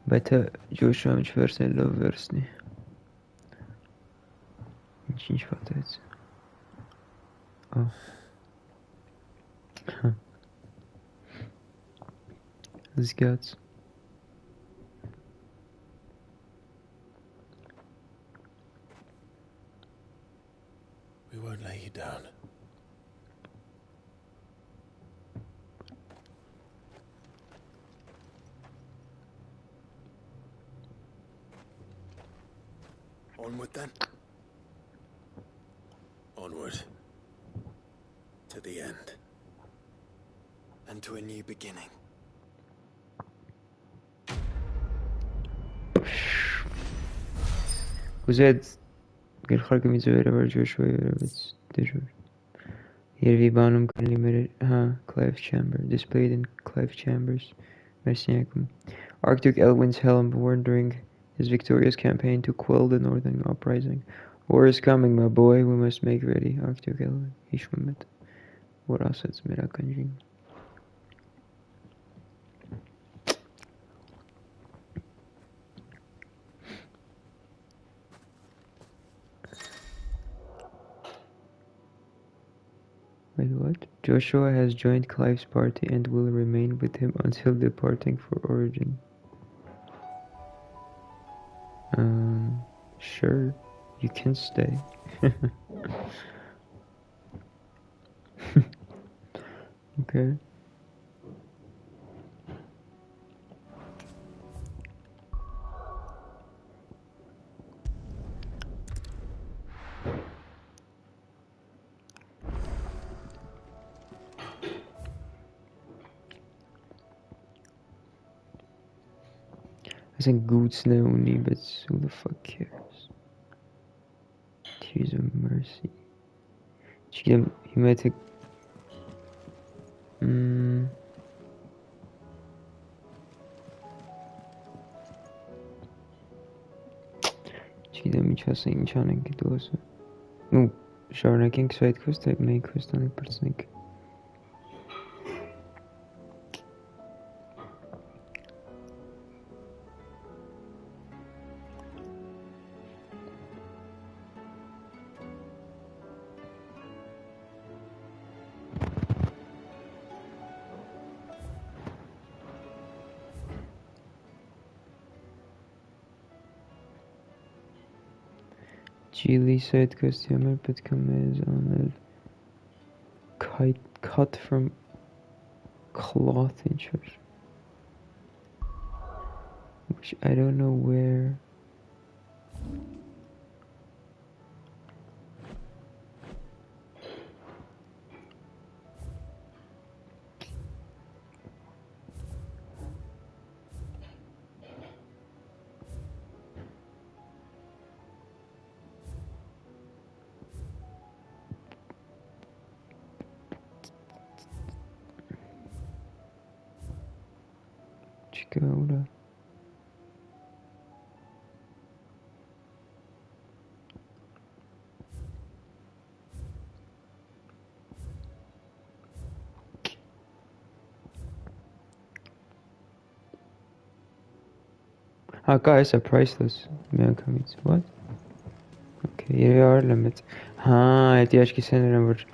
Beta Joshua am čtvrtý loversny. Nic fatec. Oh. Zgadz. We won't lay you down. Onward then. Onward. To the end. And to a new beginning. Kuzed gelxar kemizovera var Joshua Yarovitz dejur. Here we banum limited Clive chamber displayed in Clive chambers. Merci. Archduke Elwin's helm worn during his victorious campaign to quell the northern uprising. War is coming, my boy. We must make ready. Archduke Elwin. Ishmamet. War assets mirakanjim. Wait, what? Joshua has joined Clive's party and will remain with him until departing for Origin. Sure, you can stay. Okay. I think Goots know only, but who the fuck cares? Tears of mercy. He might take. Çiğdem hiç hasta imkanı ki doğrusu. No, Sharnaking side quest type main quest on person. Chile side quest Yamer Petkamez on el cut from cloth inches, which I don't know where. Chicago. Guys are priceless. Means what? Okay, here are limits. احتیاج که سنرم بود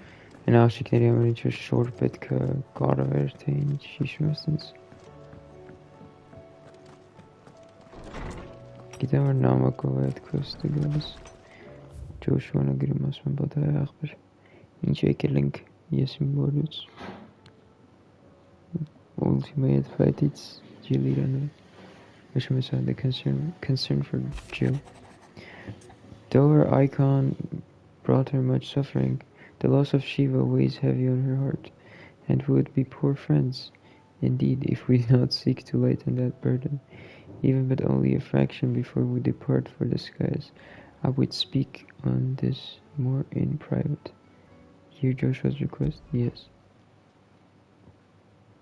این آشکاری همونی چه شور بد که کار ورده این چیش میستنز گیده من نامه گوید کسته گلس جوشوانا گریم اسمن باده اخبر این چه که لینک یسیم بوردوز Ultiman fight its Jill which was the concern for Jill. Though her icon brought her much suffering, the loss of Shiva weighs heavy on her heart, and we would be poor friends, indeed, if we did not seek to lighten that burden, even but only a fraction before we depart for the skies. I would speak on this more in private. Hear Joshua's request? Yes.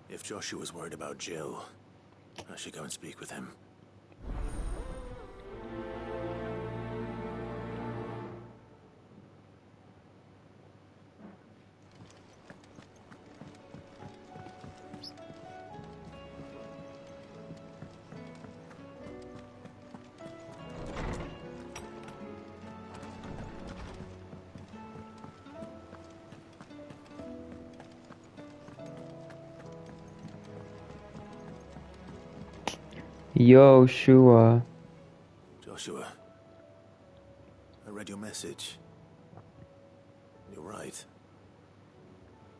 If Joshua was worried about Jill, I should go and speak with him. Joshua. Joshua, I read your message. You're right.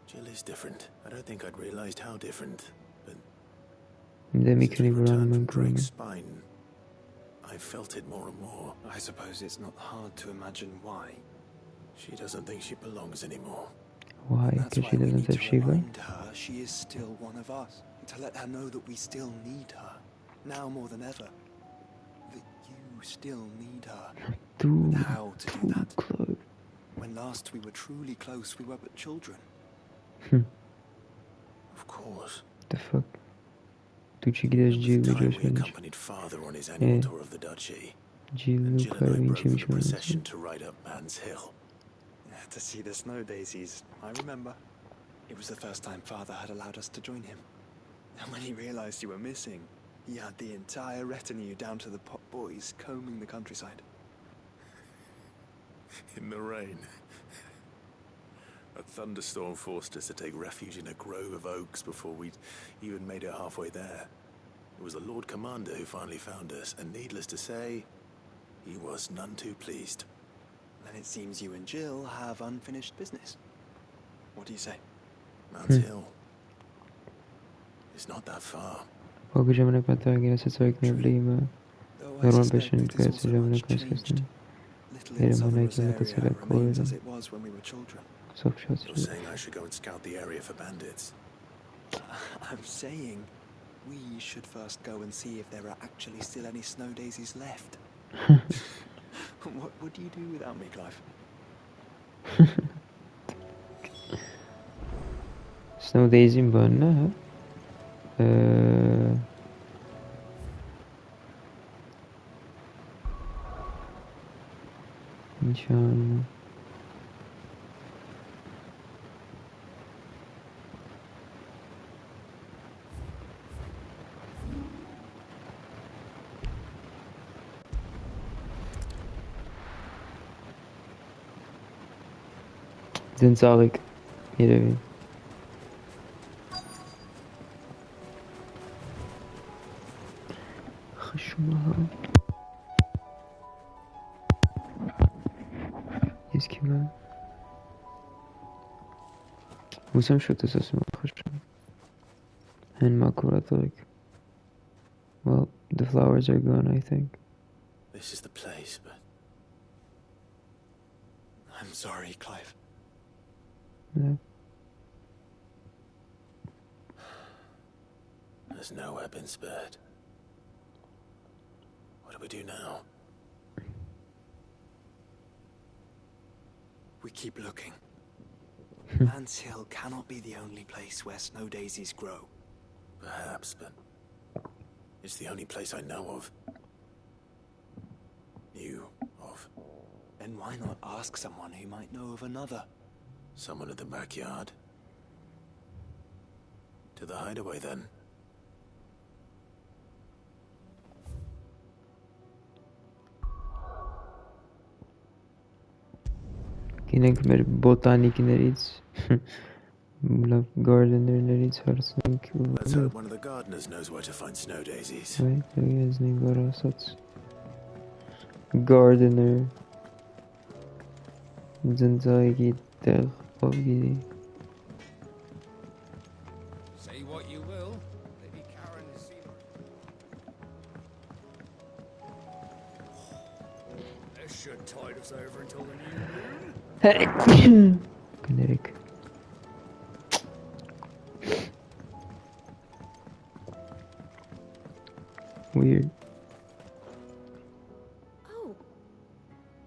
Jill is different. I don't think I'd realized how different, but since we returned from Drake's spine, I felt it more and more. I suppose it's not hard to imagine why. She doesn't think she belongs anymore. Why? Because she doesn't have Shiva? Remind her she is still one of us. To let her know that we still need her. Now more than ever. That you still need her. And how to do that? When last we were truly close, we were but children. Of course. The fuck? Tutti che the time we accompanied father on his annual tour of the duchy. And Jill and I rode in the procession to ride up Man's Hill. To see the snow daisies, I remember. It was the first time father had allowed us to join him. And when he realized you were missing, he had the entire retinue down to the pot boys combing the countryside. In the rain. A thunderstorm forced us to take refuge in a grove of oaks before we'd even made it halfway there. It was the Lord Commander who finally found us, and needless to say, he was none too pleased. Then it seems you and Jill have unfinished business. What do you say? Mount Hill. It's not that far. Poco že mne patá, kde se člověk neblíma. Normal běžen, kde se že mne konskestne. Jedeme najít to celé kvůli. You're saying I should go and scout the area for bandits? I'm saying we should first go and see if there are actually still any snow daisies left. What would you do without me, Clive? Snow daisy bana. İnşallah. Zensalik. Yere خشمها Jest kim? Musam shotas asma khasham. And makuratorik. Well, the flowers are gone, I think. This is the place, but I'm sorry, Clive. Yeah. There's nowhere been spared. What do we do now? We keep looking. Mans Hill cannot be the only place where snow daisies grow. Perhaps, but it's the only place I know of. Knew of. Then why not ask someone who might know of another? Someone at the backyard. To the hideaway, then. Գինենք մեր բոտանիկներից, gardenerներից հարցնենք Let's hope one of the gardeners knows where to find snow daisies. Եզնին որ ասաց gardener ձնձայգի տեղ ով գիտի Say what you will, Lady Karen has seen. This should tide us over until the new moon. Կներեք Weird. Oh.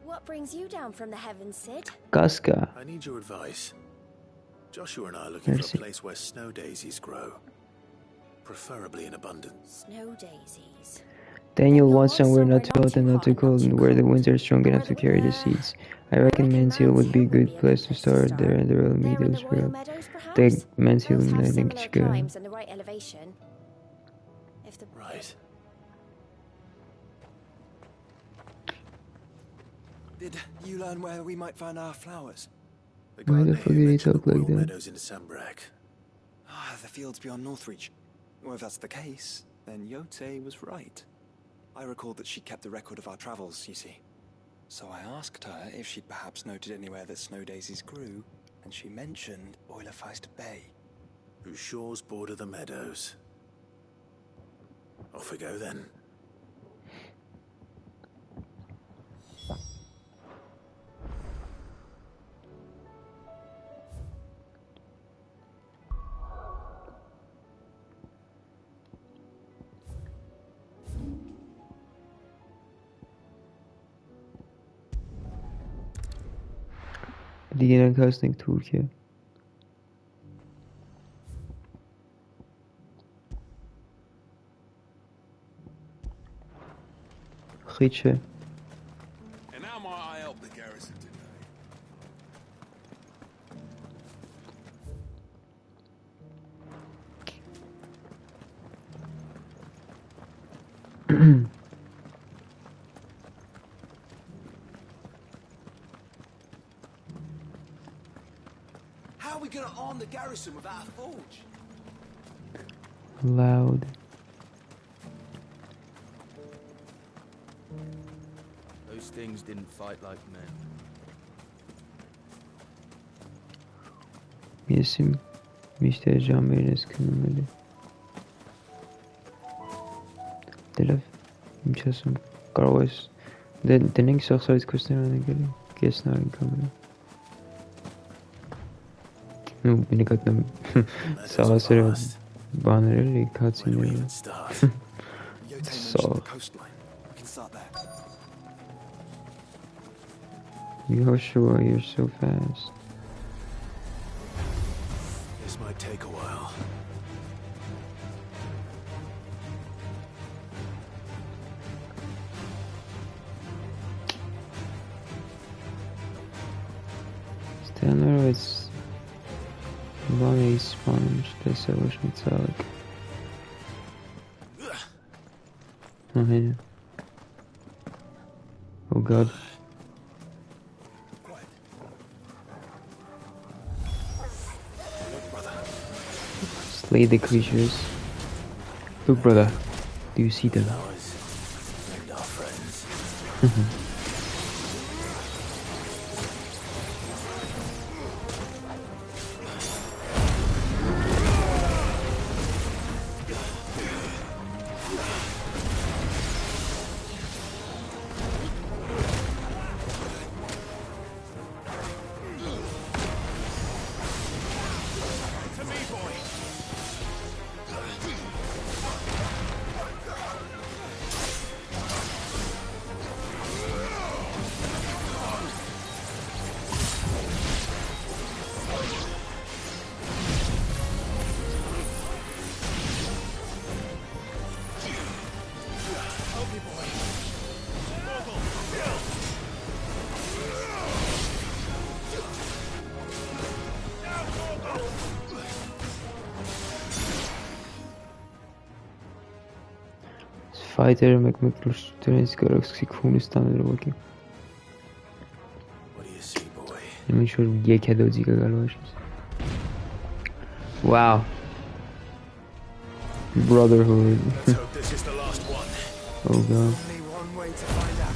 What brings you down from the heavens, Sid? Casca. I need your advice. Joshua and I are looking for a place where snow daisies grow. Preferably in abundance. Snow daisies. Daniel wants somewhere not too hot and not too cold, and where the winds are strong enough to carry the seeds. I reckon Mans Hill would be a good place to start. There are the Royal Meadows for the Mans Hill meaning to go. And the right elevation. If the Right. Did you learn where we might find our flowers? Why the fuck did he talk like that? Meadows in Sambrak. The fields beyond Northreach. Well, if that's the case, then Yote was right. I recalled that she kept a record of our travels, you see. So I asked her if she'd perhaps noted anywhere that snow daisies grew, and she mentioned Oilafeist Bay. Whose shores border the meadows. Off we go then. دیگه نکستنگ ترکیه خیچه And how might I help the garrison today? How are we gonna arm the garrison without a forge? Loud. Those things didn't fight like men. Yesim mishter jamberes kınamalı. Delaf imçasım karvas. Denek saksayız kostnerane geli. Kesnarin kamera. Ну, beni katlam sağa sıra bannerleri katsinleri. So. Joshua, you're so fast. This might take a while. Stanley is Bunny sponge, this I wish metallic. Oh, hey. Oh god. Slay the creatures. Look, brother. Do you see them? Fighter McMcLush Garosky Kunistan working. What do you see, boy? I'm sure wow. Brotherhood. Let's hope this is the last one. Oh god. Only one way to find out.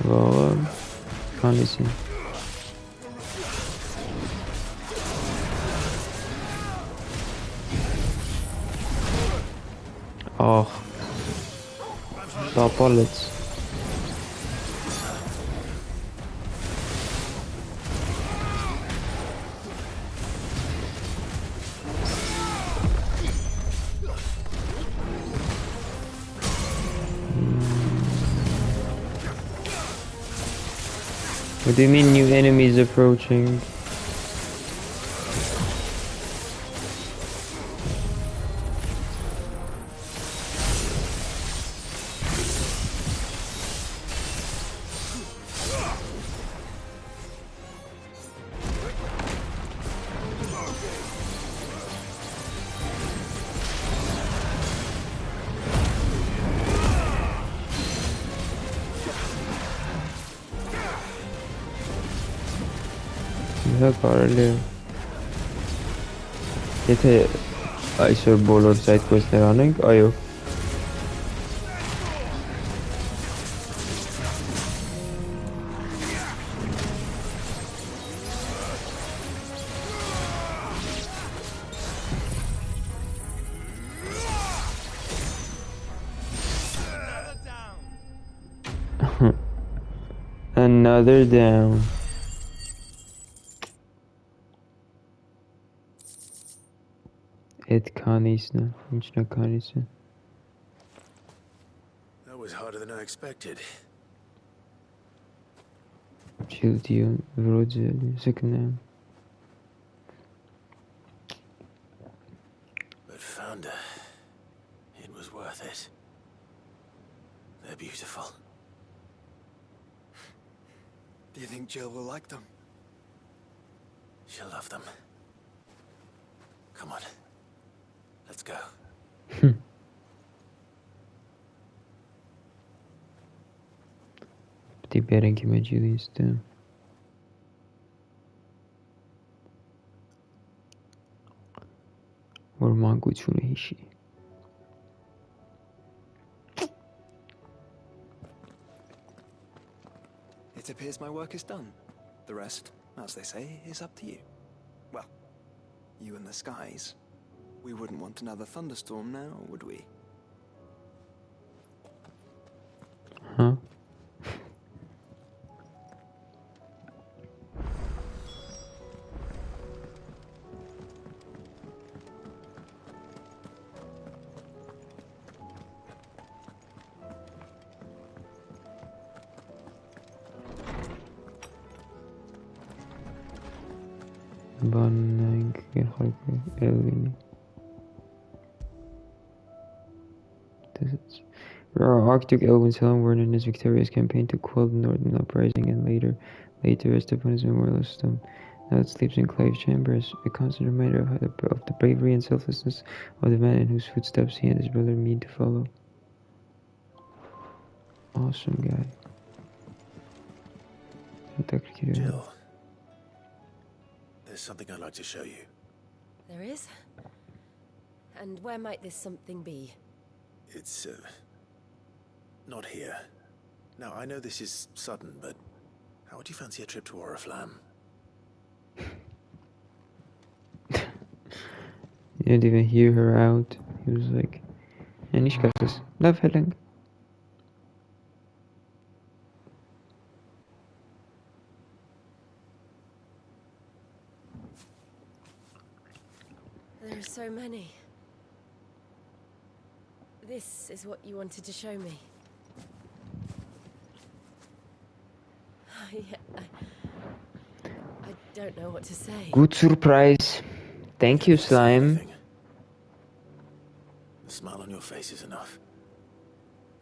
Well, can't listen. Oh, the bullets. What do you mean new enemies approaching? Parallel. Եթե այսօր բոլոր side quest-ներ անենք, այո. Another down. That was harder than I expected. But founder, it was worth it. They're beautiful. Do you think Jill will like them? She'll love them. Come on. Let's go. Tipiaren que me ajudiste. Ormangutune hishi. It appears my work is done. The rest, as they say, is up to you. Well, you and the skies. We wouldn't want another thunderstorm now, would we? Huh? Arctic Elvin's Helen were in his victorious campaign to quell the Northern Uprising and later laid to rest upon his memorial stone. Now it sleeps in Clave's chambers, a constant reminder of the bravery and selflessness of the man in whose footsteps he and his brother mean to follow. Awesome guy. Jill, there's something I'd like to show you. There is? And where might this something be? It's, not here. Now, I know this is sudden, but how would you fancy a trip to Oriflamme? You didn't even hear her out. He was like, and ich das. Love Helen. There are so many. This is what you wanted to show me. I don't know what to say. Good surprise. Thank you, slime. The smile on your face is enough.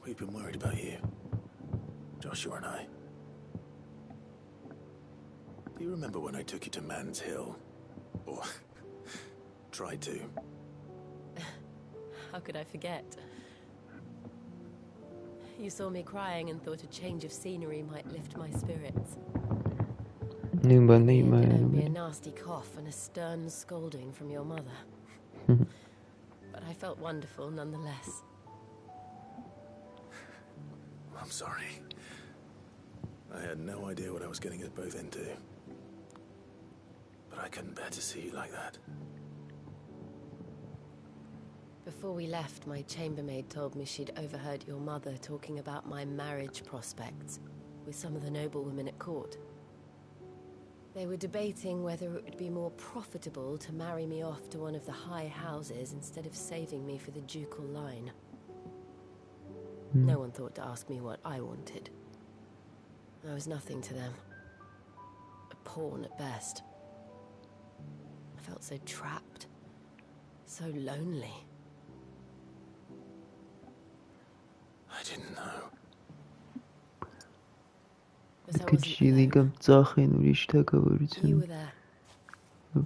We've been worried about you, Joshua and I. Do you remember when I took you to Man's Hill? Or tried to? How could I forget? You saw me crying and thought a change of scenery might lift my spirits. Only a nasty cough and a stern scolding from your mother. But I felt wonderful nonetheless. I'm sorry. I had no idea what I was getting us both into. But I couldn't bear to see you like that. Before we left, my chambermaid told me she'd overheard your mother talking about my marriage prospects with some of the noblewomen at court. They were debating whether it would be more profitable to marry me off to one of the high houses instead of saving me for the ducal line. No one thought to ask me what I wanted. I was nothing to them. A pawn at best. I felt so trapped. So lonely. I didn't know. Кичили гамцахын уришта говорится. You were there.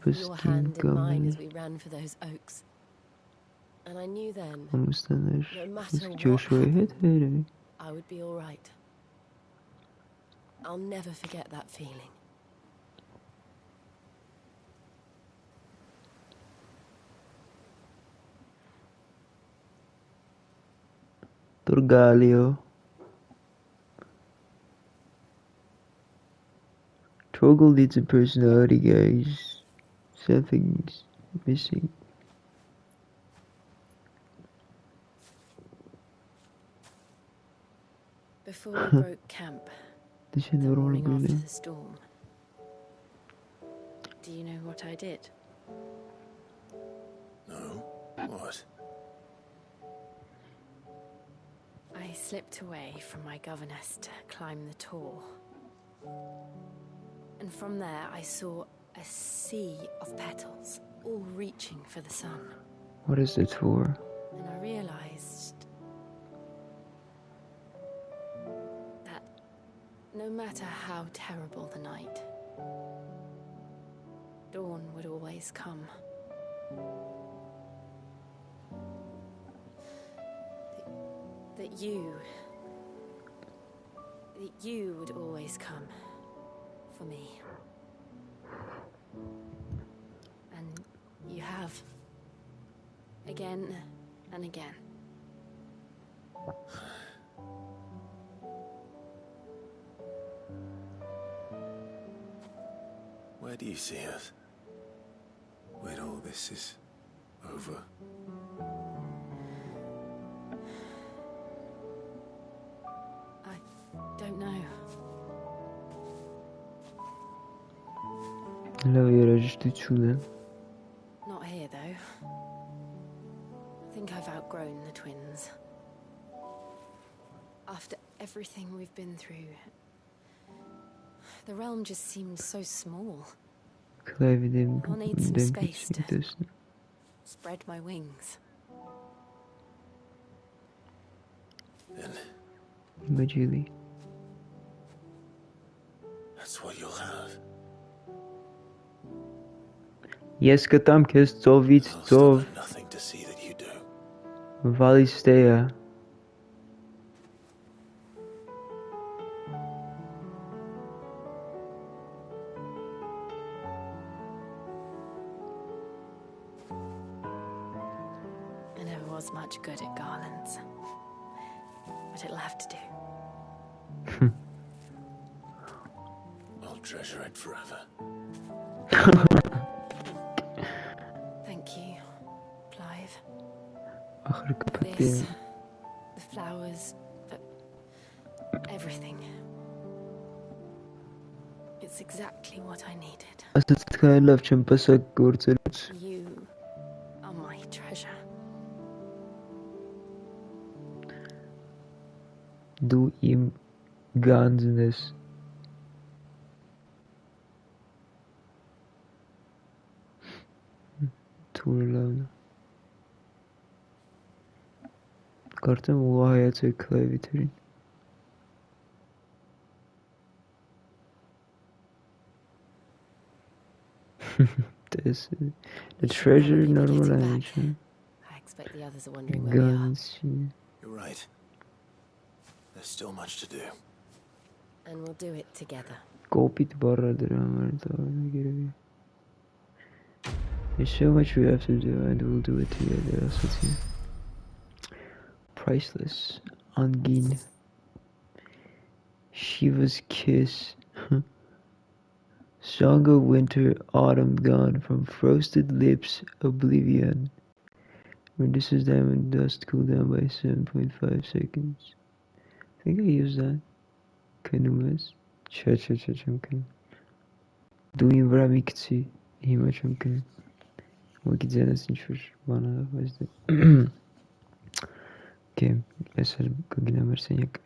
Your hand in mine as we ran for those oaks. And I knew then, no matter what happened, I would be all right. I'll never forget that feeling. Turgalio. Troglodytes and personality, guys. Something's missing. Before we broke camp, the morning after the storm, do you know what I did? No? What? I slipped away from my governess to climb the tor. And from there I saw a sea of petals, all reaching for the sun. What is it for? And I realized that no matter how terrible the night, dawn would always come. That you would always come for me. And you have. Again and again. Where do you see us? When all this is over? Don't know. Not here, though. I think I've outgrown the twins. After everything we've been through, the realm just seems so small. I'll need some space to spread my wings. Julie. That's what you'll have. Yes, katam kes tsovit tsov. Nothing to see that you do. Valistea. I never was much good at garlands, but it'll have to do. I'll treasure it forever. Thank you, Clive. This, the flowers, everything. It's exactly what I needed. You are my treasure. Do im ganzes. Turlan. Kartım o hayatı klaviterin. The treasure normal animation. I expect the others are wondering where Guns. You're right. There's still much to do. we are. And we'll do it together. Kopit barradır ama doğru görevi. There's so much we have to do and we'll do it together. That's what's here. Priceless. Angin. Shiva's kiss. Song of winter, autumn gone, from frosted lips, oblivion. Reduces diamond dust cool down by 7.5 seconds. I think I used that. Canoes. ممكن. دوين برا ميكتسي. هي ما ممكن. وقت زي ناس نشوش بانا وزد. Okay, بسر كوجنا مرسينيك.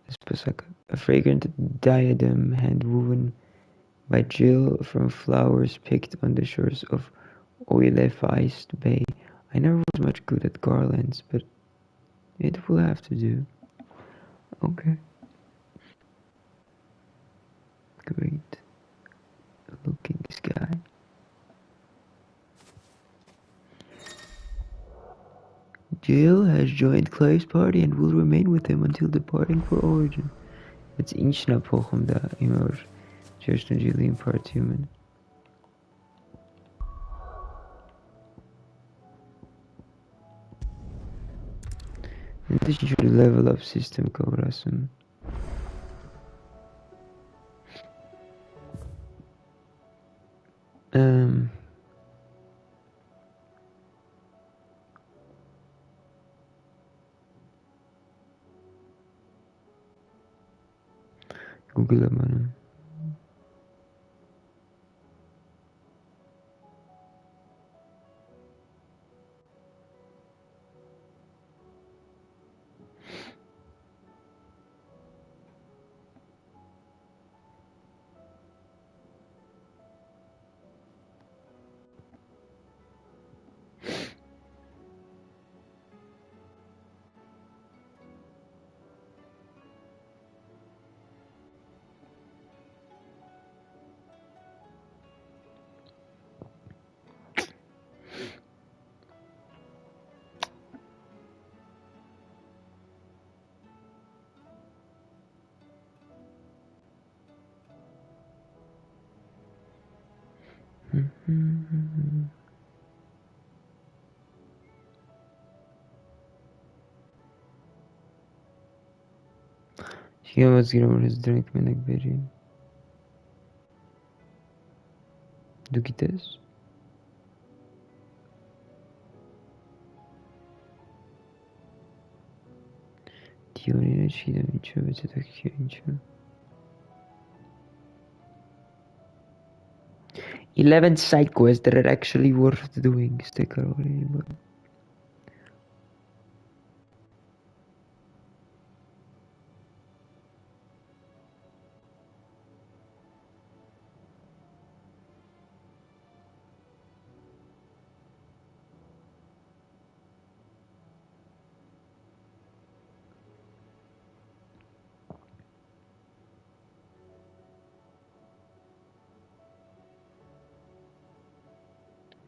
Especially a fragrant diadem hand woven by Jill from flowers picked on the shores of Oilefeist Bay. I never was much good at garlands, but it will have to do. Okay. Great looking sky. Jill has joined Clive's party and will remain with him until departing for Origin. It's inchna pochumda imor. Just Jill part human. In addition to the level up system kavrasım. Google bana. She was given his drink Eghbayrakan. Do gites? Diyorine çiğdem içiyor ve tedakiye içiyor. 11 side quests that are actually worth doing. Stick already, but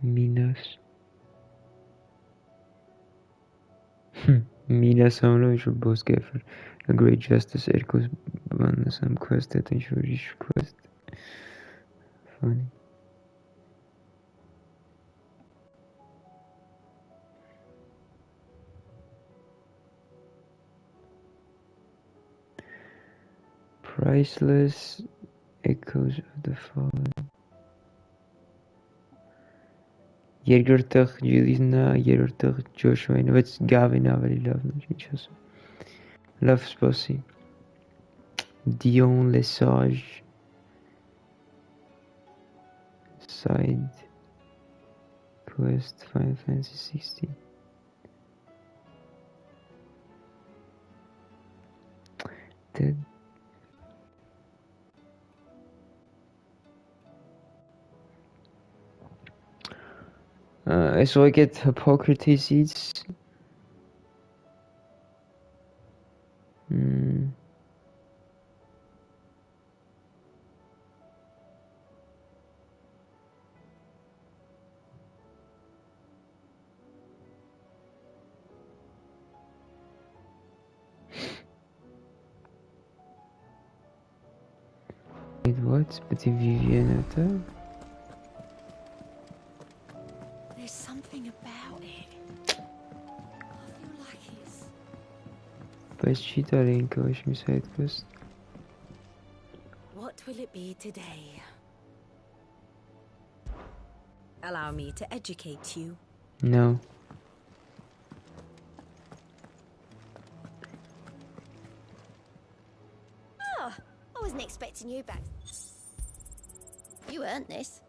Minas. Minas Hamlo should both get for a great justice. Erkos ban some quest that ensure each quest. Funny. Priceless echoes of the fallen. Yergurtach Julina, Yergurtach Joshua, and what's Gavin aveli love, Love Spossy. Dion Lesage. Side quest Final Fantasy 16. Dead. So I get Hippocrates seeds. Wait, what? Petit Vivienne There's something about it. I feel like it's... Păi și tare încă și mi side quest. What will it be today? Allow me to educate you. No. Oh, I wasn't expecting you back. You earned this.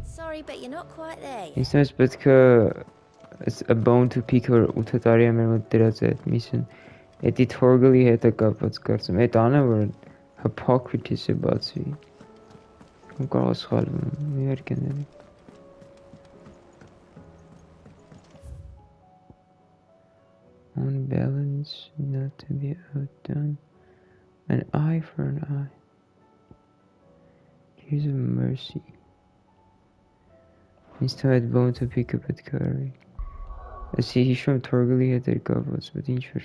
Sorry, but you're not quite there yet. Ինձ պետք է a bone to pick or ուտատարի եմ մոտ դրած այդ mission. Էդի Torgal-ի հետ է կապված կարծում։ Այդ անը որ Hippocrates-ը բացվի։ Կարող է սխալվում, իհարկե ների։ On balance, not to be outdone. An eye for an eye. Here's a mercy. Instead, bone to pick up at curry. I see he's from Torgal-ի հետ էր կապված, բայց ինչ որ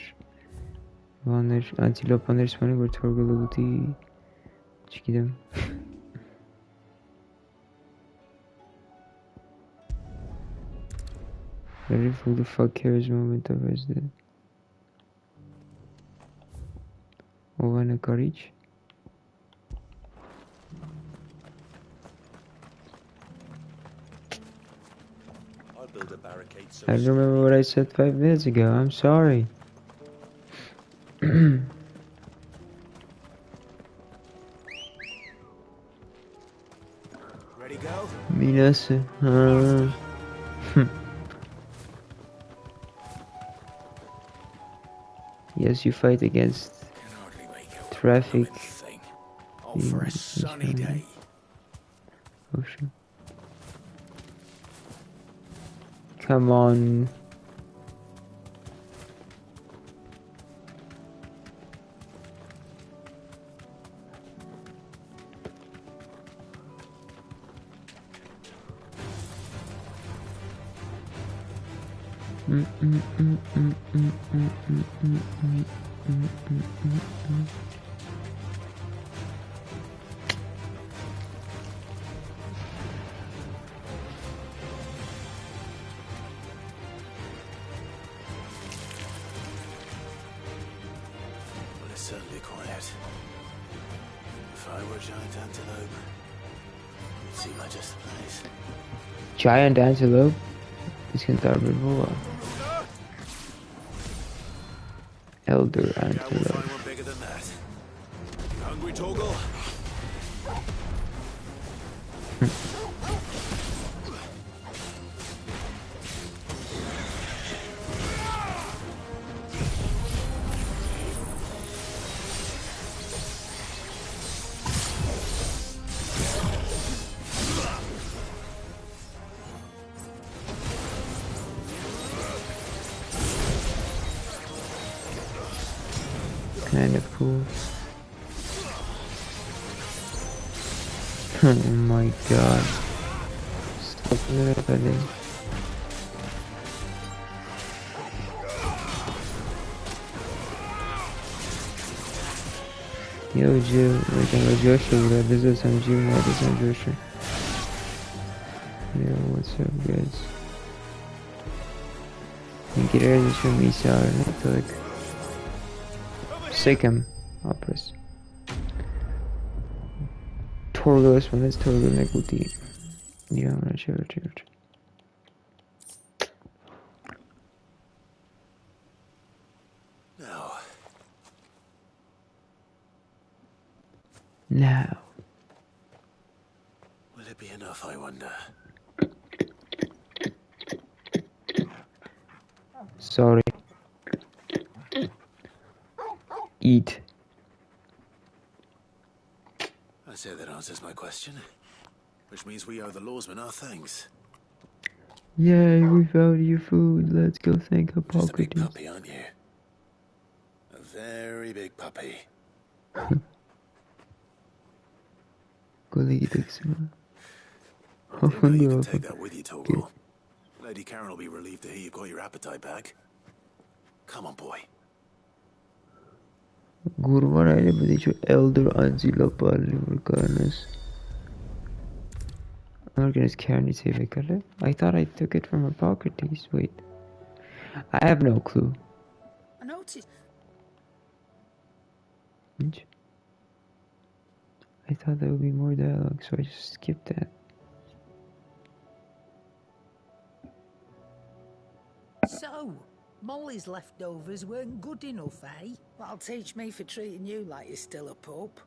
բաներ, անտիլոպաներ սպանել, որ Torgal-ը ուտի, չգիտեմ։ Who the fuck cares moment of his death? Ovana Karich? I don't remember what I said 5 minutes ago. I'm sorry. Ready go? Minasa. Yes, you fight against traffic. Oh, for a sunny day. Ocean. Come on. Well, it's certainly quiet. If I were a giant antelope, it'd seem like just the place. Giant antelope? This can start before. Elder antelope. Find one bigger than that. You hungry, Torgal? Kind of cool. Oh my god. Stop everybody. Yo, Jill, we can go Joshua. This is some Jill, this is some Joshua. Yo, what's up, guys? You get ready to me, sorry. Like, Sikkim, I'll press. Torgal, one is Torgal Neguti. Yeah, I'm not sure. Now. Will it be enough, I wonder? Sorry. Eat. I say that answers my question. Which means we owe the lawsmen our thanks. Yay, we found your food. Let's go thank Just a big Hippocrates. puppy, aren't you? A very big puppy. Kolla gideceksin. Didn't know you could take that with you, Torgal. Lady Karen will be relieved to hear you've got your appetite back. Come on, boy. Gurman ailemde şu elder antiloparly vulcanus. Organis carnivore. I thought I took it from Hippocrates. Wait. I have no clue. I noticed. I thought there would be more dialogue, so I just skipped that. So, Molly's leftovers weren't good enough, eh? That'll teach me for treating you like you're still a pup.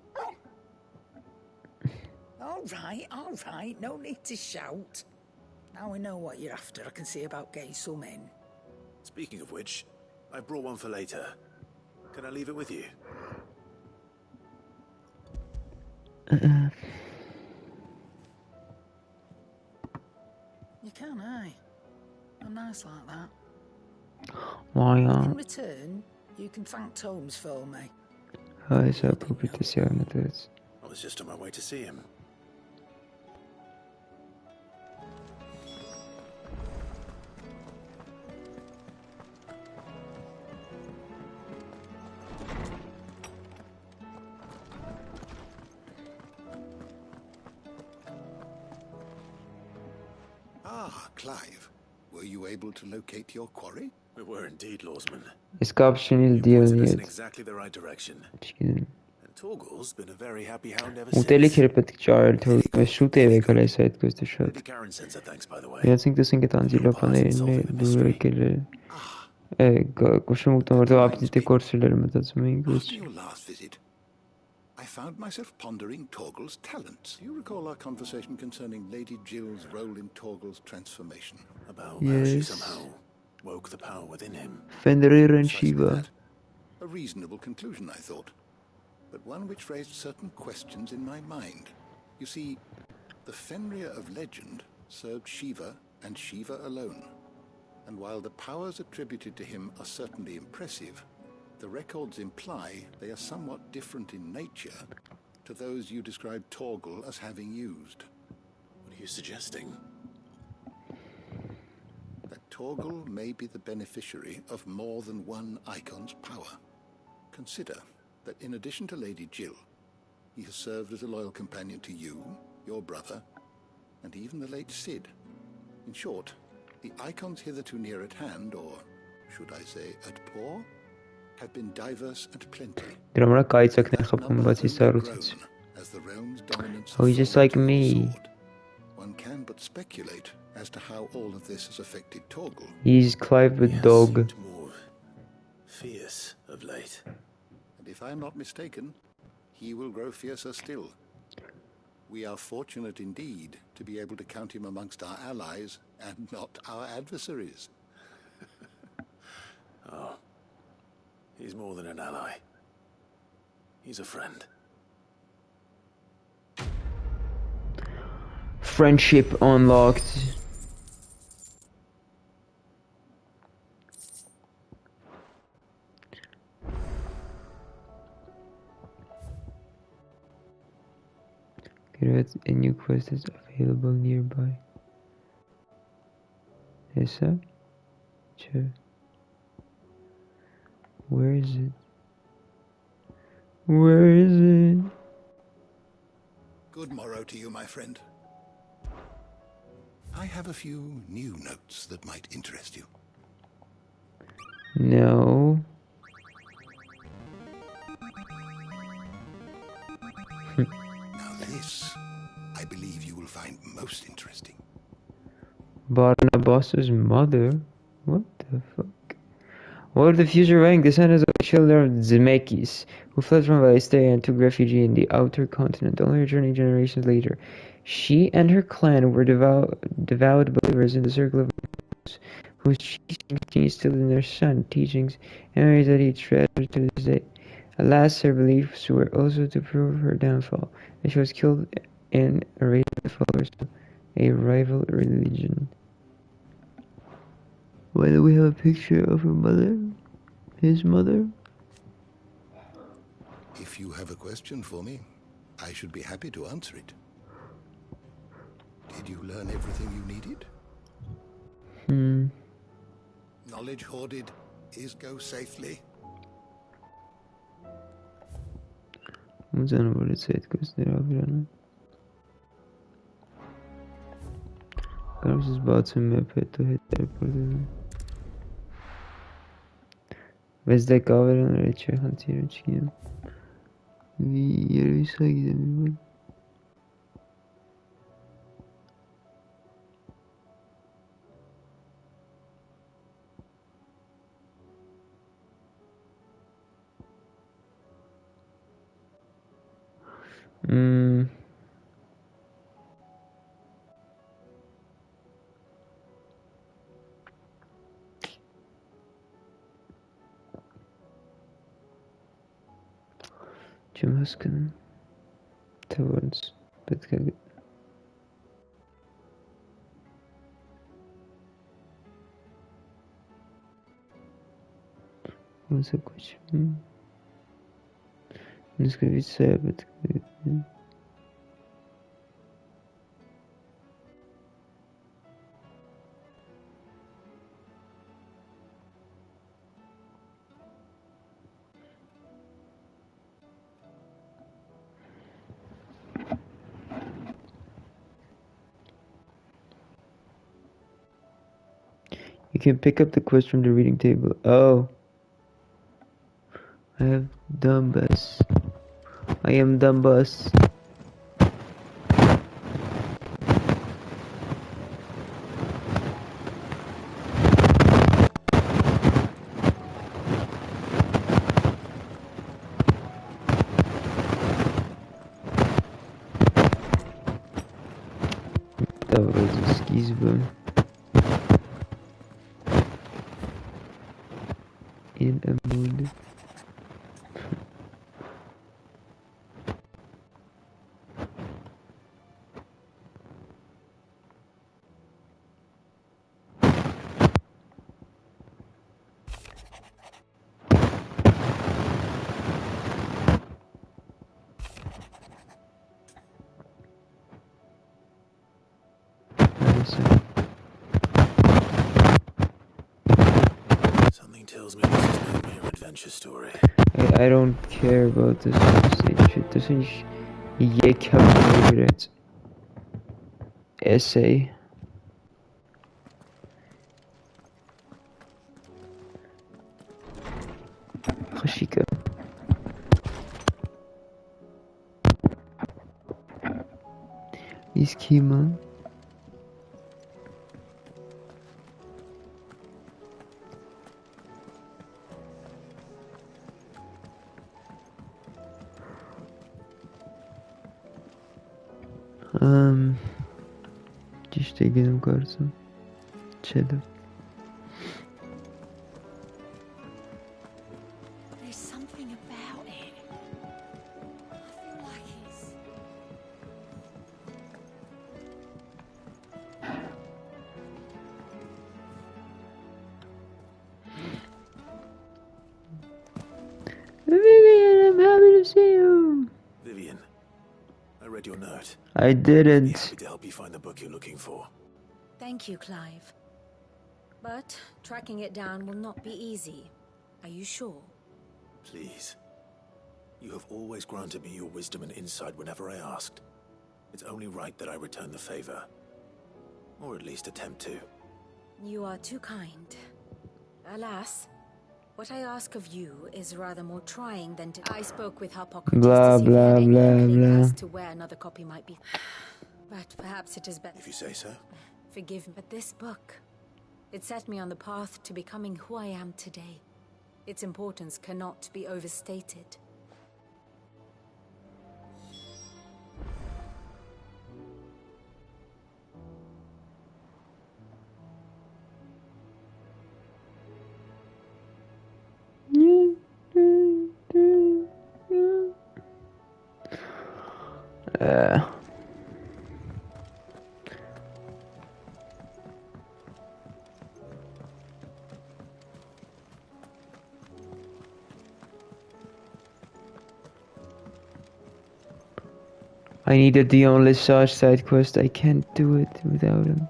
All right, no need to shout. Now we know what you're after, I can see about getting some in. Speaking of which, I brought one for later. Can I leave it with you? You can, eh? I'm nice like that. Why In not? return, you can thank Tomes for me. How is that appropriate to say on this? I was just on my way to see him. Ah, Clive. Were you able to locate your quarry? We were indeed, Lawsman. Escaptionil Pointed us in diyor. exactly the right direction. Gidelim. And Torgal's been a very happy hound ever Ուտելի since. քրպտ ճարել շուտ է եկել այս այդ կոստը շատ։ Lady Karen sends her thanks, by the way. Իրացինք տեսենք այդ անտիլոպաներին դու եկել է կոշում ուտում որտեղ ապետիտը կորցրել էր մտածում էինք ոչ։ After your last visit, I found myself pondering Torgal's talents. Do you recall our conversation concerning Lady Jill's role in Torgal's transformation? About how she Yes. somehow woke the power within him. Fenrir and Precisely Shiva. that. A reasonable conclusion, I thought, but one which raised certain questions in my mind. You see, the Fenrir of legend served Shiva and Shiva alone. And while the powers attributed to him are certainly impressive, the records imply they are somewhat different in nature to those you described Torgal as having used. What are you suggesting? That Torgal may be the beneficiary of more than one icon's power. Consider that in addition to Lady Jill, he has served as a loyal companion to you, your brother, and even the late Cid. In short, the icons hitherto near at hand, or should I say at paw, have been diverse and plenty. Դրա վրա կայծակներ խփում բացի սառույցից։ As the realm's dominance Oh, he's just like me. one can but speculate as to how all of this has affected Torgal. He's Clive with dog. More fierce of late. And if I am not mistaken, he will grow fiercer still. We are fortunate indeed to be able to count him amongst our allies and not our adversaries. Oh, he's more than an ally. He's a friend. Friendship unlocked. A new quest is available nearby. Essa? Sure. Where is it? Where is it? Good morrow to you, my friend. I have a few new notes that might interest you. No. Now this, I believe you will find most interesting. Barnabas's mother? What the fuck? What of the future rank descendants of the children of Zemeckis, who fled from Valistea and took refuge in the outer continent, only returning generations later. She and her clan were devout believers in the circle of whose teachings still in their son teachings, memories that he treasured to this day. Alas, her beliefs were also to prove her downfall, and she was killed in a raid of the followers of a rival religion. Why do we have a picture of her mother? His mother? If you have a question for me, I should be happy to answer it. Did you learn everything you needed? Knowledge hoarded is go safely. Müssen wir jetzt gösteren. Qarabsiz bottom map to hit teleporter. Vezde kaveran reçe hantiye çıkayım. Yere ise gidelim. Чем haskın? Taverns. Betka. Вон куча. Несколько висая бетка. You can pick up the quest from the reading table. Oh. I have dumb bus. I am dumb bus. Dobra, z izby. In a mood. Something tells me this is no mere adventure story. I don't care about this shit. This is یک favorite essay. خشيكة. Is Kima? Işte benim kartım. Shadow. There's something about it. I feel like it's... Vivian, I'm happy to see you. Vivian, I read your note. I didn't. Happy to help you find the book you're looking for. Thank you, Clive. But tracking it down will not be easy. Are you sure? Please. You have always granted me your wisdom and insight whenever I asked. It's only right that I return the favor. Or at least attempt to. You are too kind. Alas, what I ask of you is rather more trying than to... I spoke with Hippocrates Blah, to see blah, if he had any blah, inkling blah. as to where another copy might be. But perhaps it is better... If you say so. Forgive me, but this book... It set me on the path to becoming who I am today. Its importance cannot be overstated. I needed the only Saj side quest. I can't do it without him.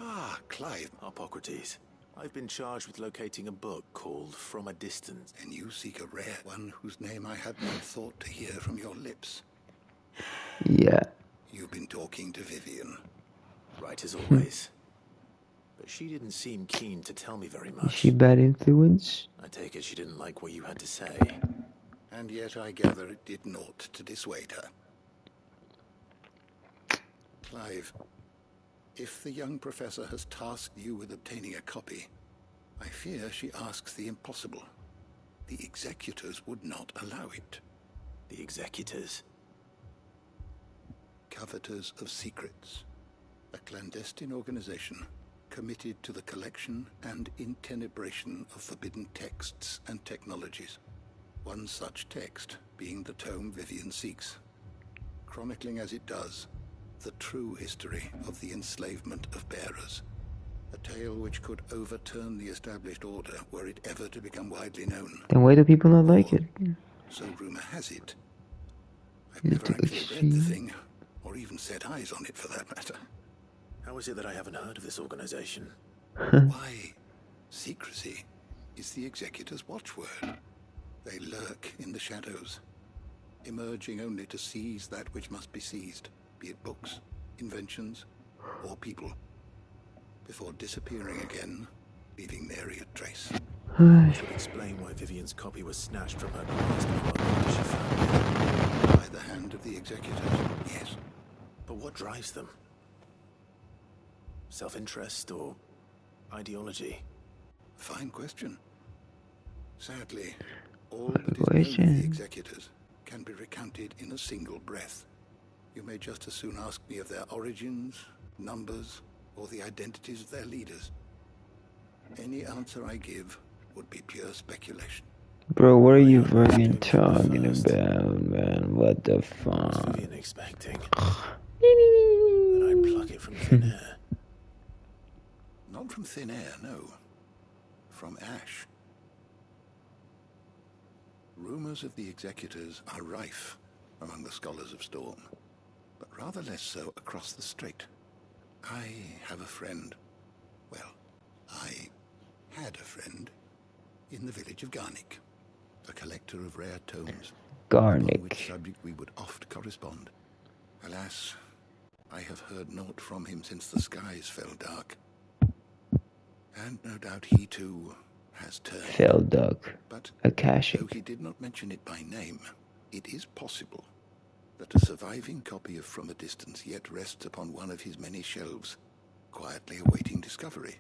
Ah, Clive. Hippocrates. I've been charged with locating a book called From a Distance. And you seek a rare one whose name I had not thought to hear from your lips. Yeah. You've been talking to Vivian. Right as always. But she didn't seem keen to tell me very much. Is she bad influence? I take it she didn't like what you had to say. And yet I gather it did naught to dissuade her. Clive, if the young professor has tasked you with obtaining a copy, I fear she asks the impossible. The executors would not allow it. The executors? Coveters of Secrets. A clandestine organization committed to the collection and intenebration of forbidden texts and technologies. One such text being the tome Vivian seeks, chronicling as it does the true history of the enslavement of bearers. A tale which could overturn the established order were it ever to become widely known. Then why do people not like it? So rumor has it. I've never actually read the thing, or even set eyes on it for that matter. How is it that I haven't heard of this organization? Why, secrecy is the executor's watchword. They lurk in the shadows, emerging only to seize that which must be seized, be it books, inventions, or people, before disappearing again, leaving nary a trace. Which would explain why Vivian's copy was snatched from her grasp and what did she find? By the hand of the executors, yes. But what drives them? Self-interest or ideology? Fine question. Sadly, all that is known of the executors can be recounted in a single breath. You may just as soon ask me of their origins, numbers, or the identities of their leaders. Any answer I give would be pure speculation. Bro, what are you fucking talking about, man? What the fuck? What was Vivian expecting? That I'd pluck it from thin air? Not from thin air, no. From ash. Rumors of the executors are rife among the scholars of Storm, but rather less so across the strait. I have a friend. Well, I had a friend in the village of Garnick, a collector of rare tomes, upon which subject we would oft correspond. Alas, I have heard naught from him since the skies fell dark. And no doubt he too has turned. Fell dark. But Akashic. though he did not mention it by name, it is possible that a surviving copy of From a Distance yet rests upon one of his many shelves, quietly awaiting discovery.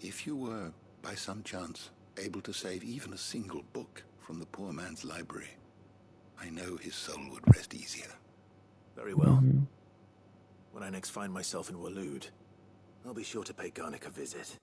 If you were, by some chance, able to save even a single book from the poor man's library, I know his soul would rest easier. Very well. When I next find myself in Waloed, I'll be sure to pay Garnick a visit.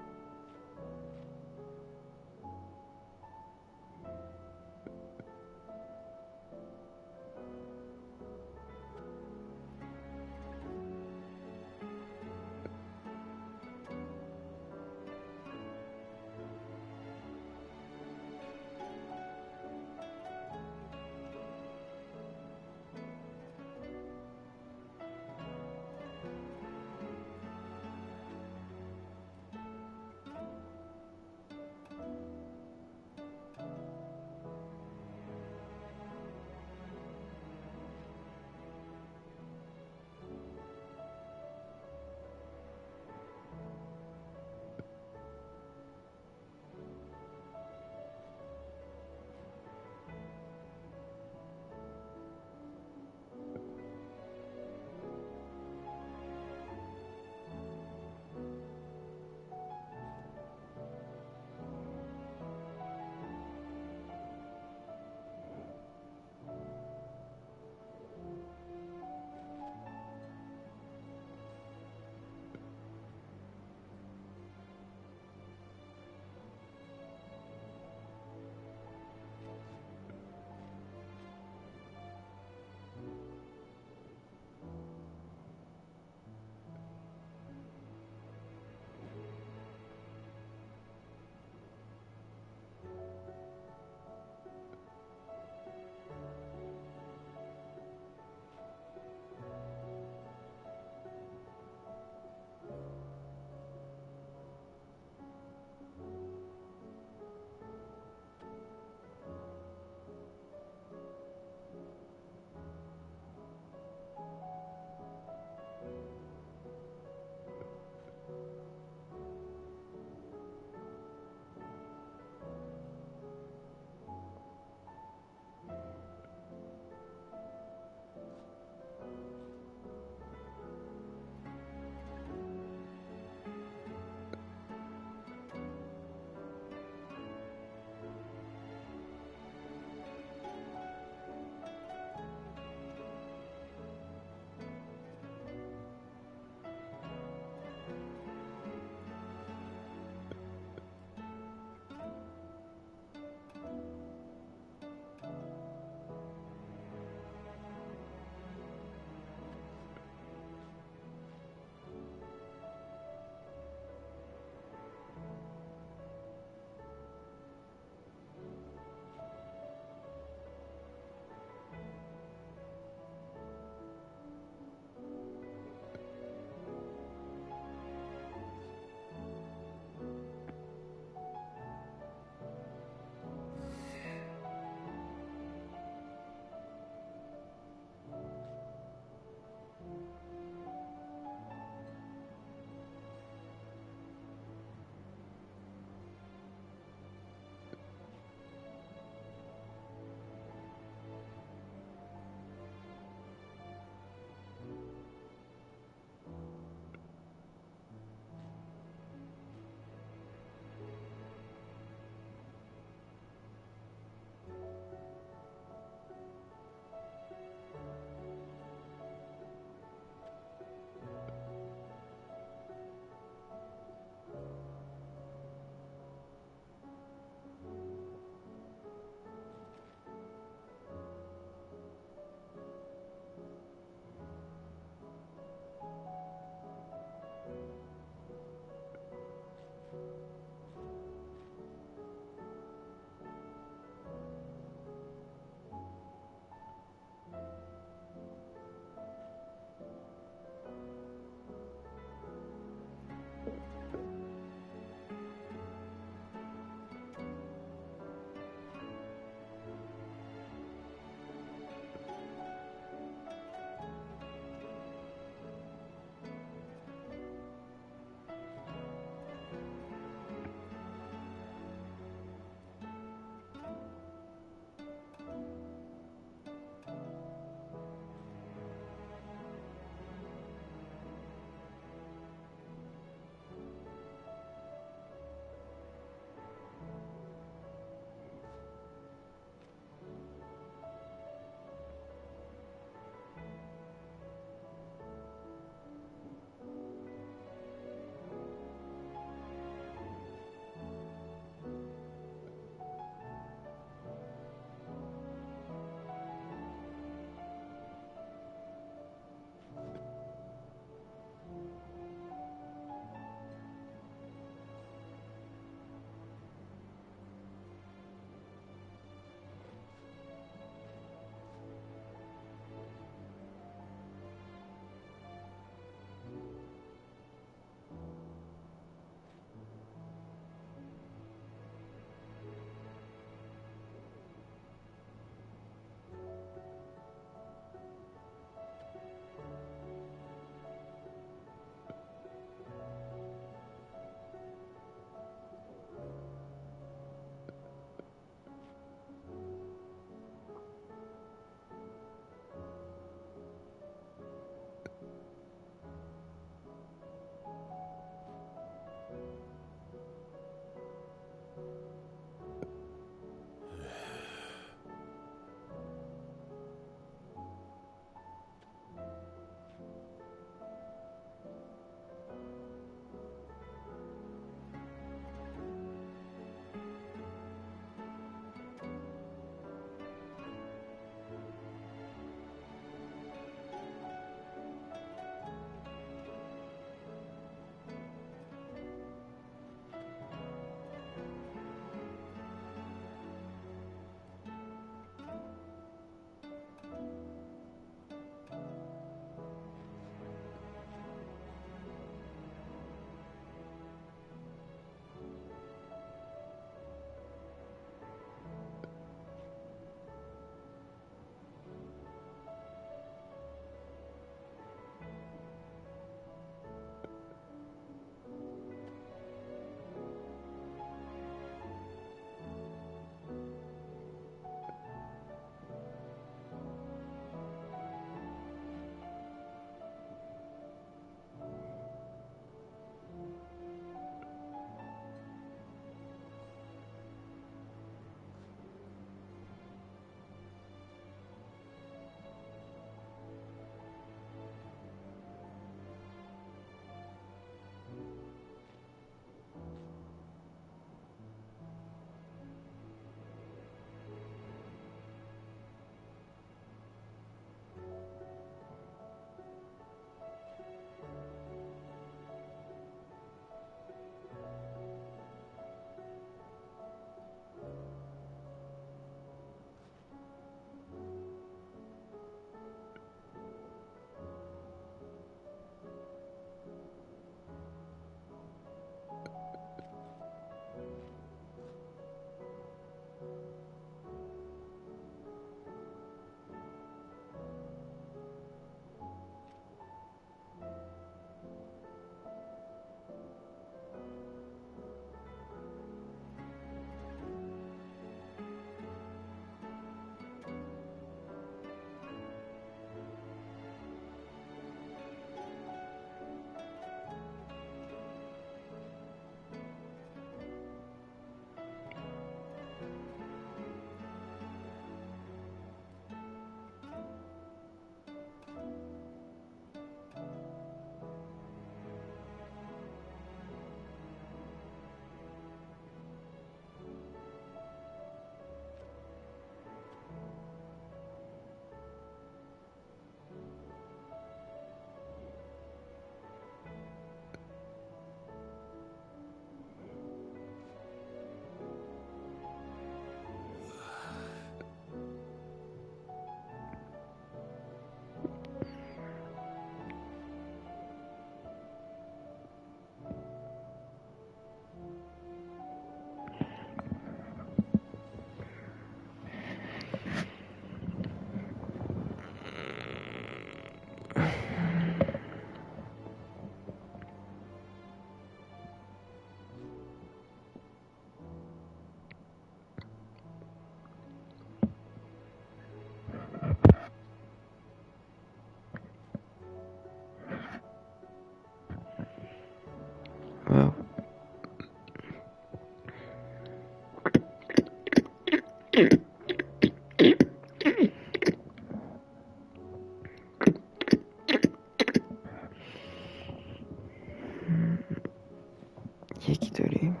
نزدیکی داری؟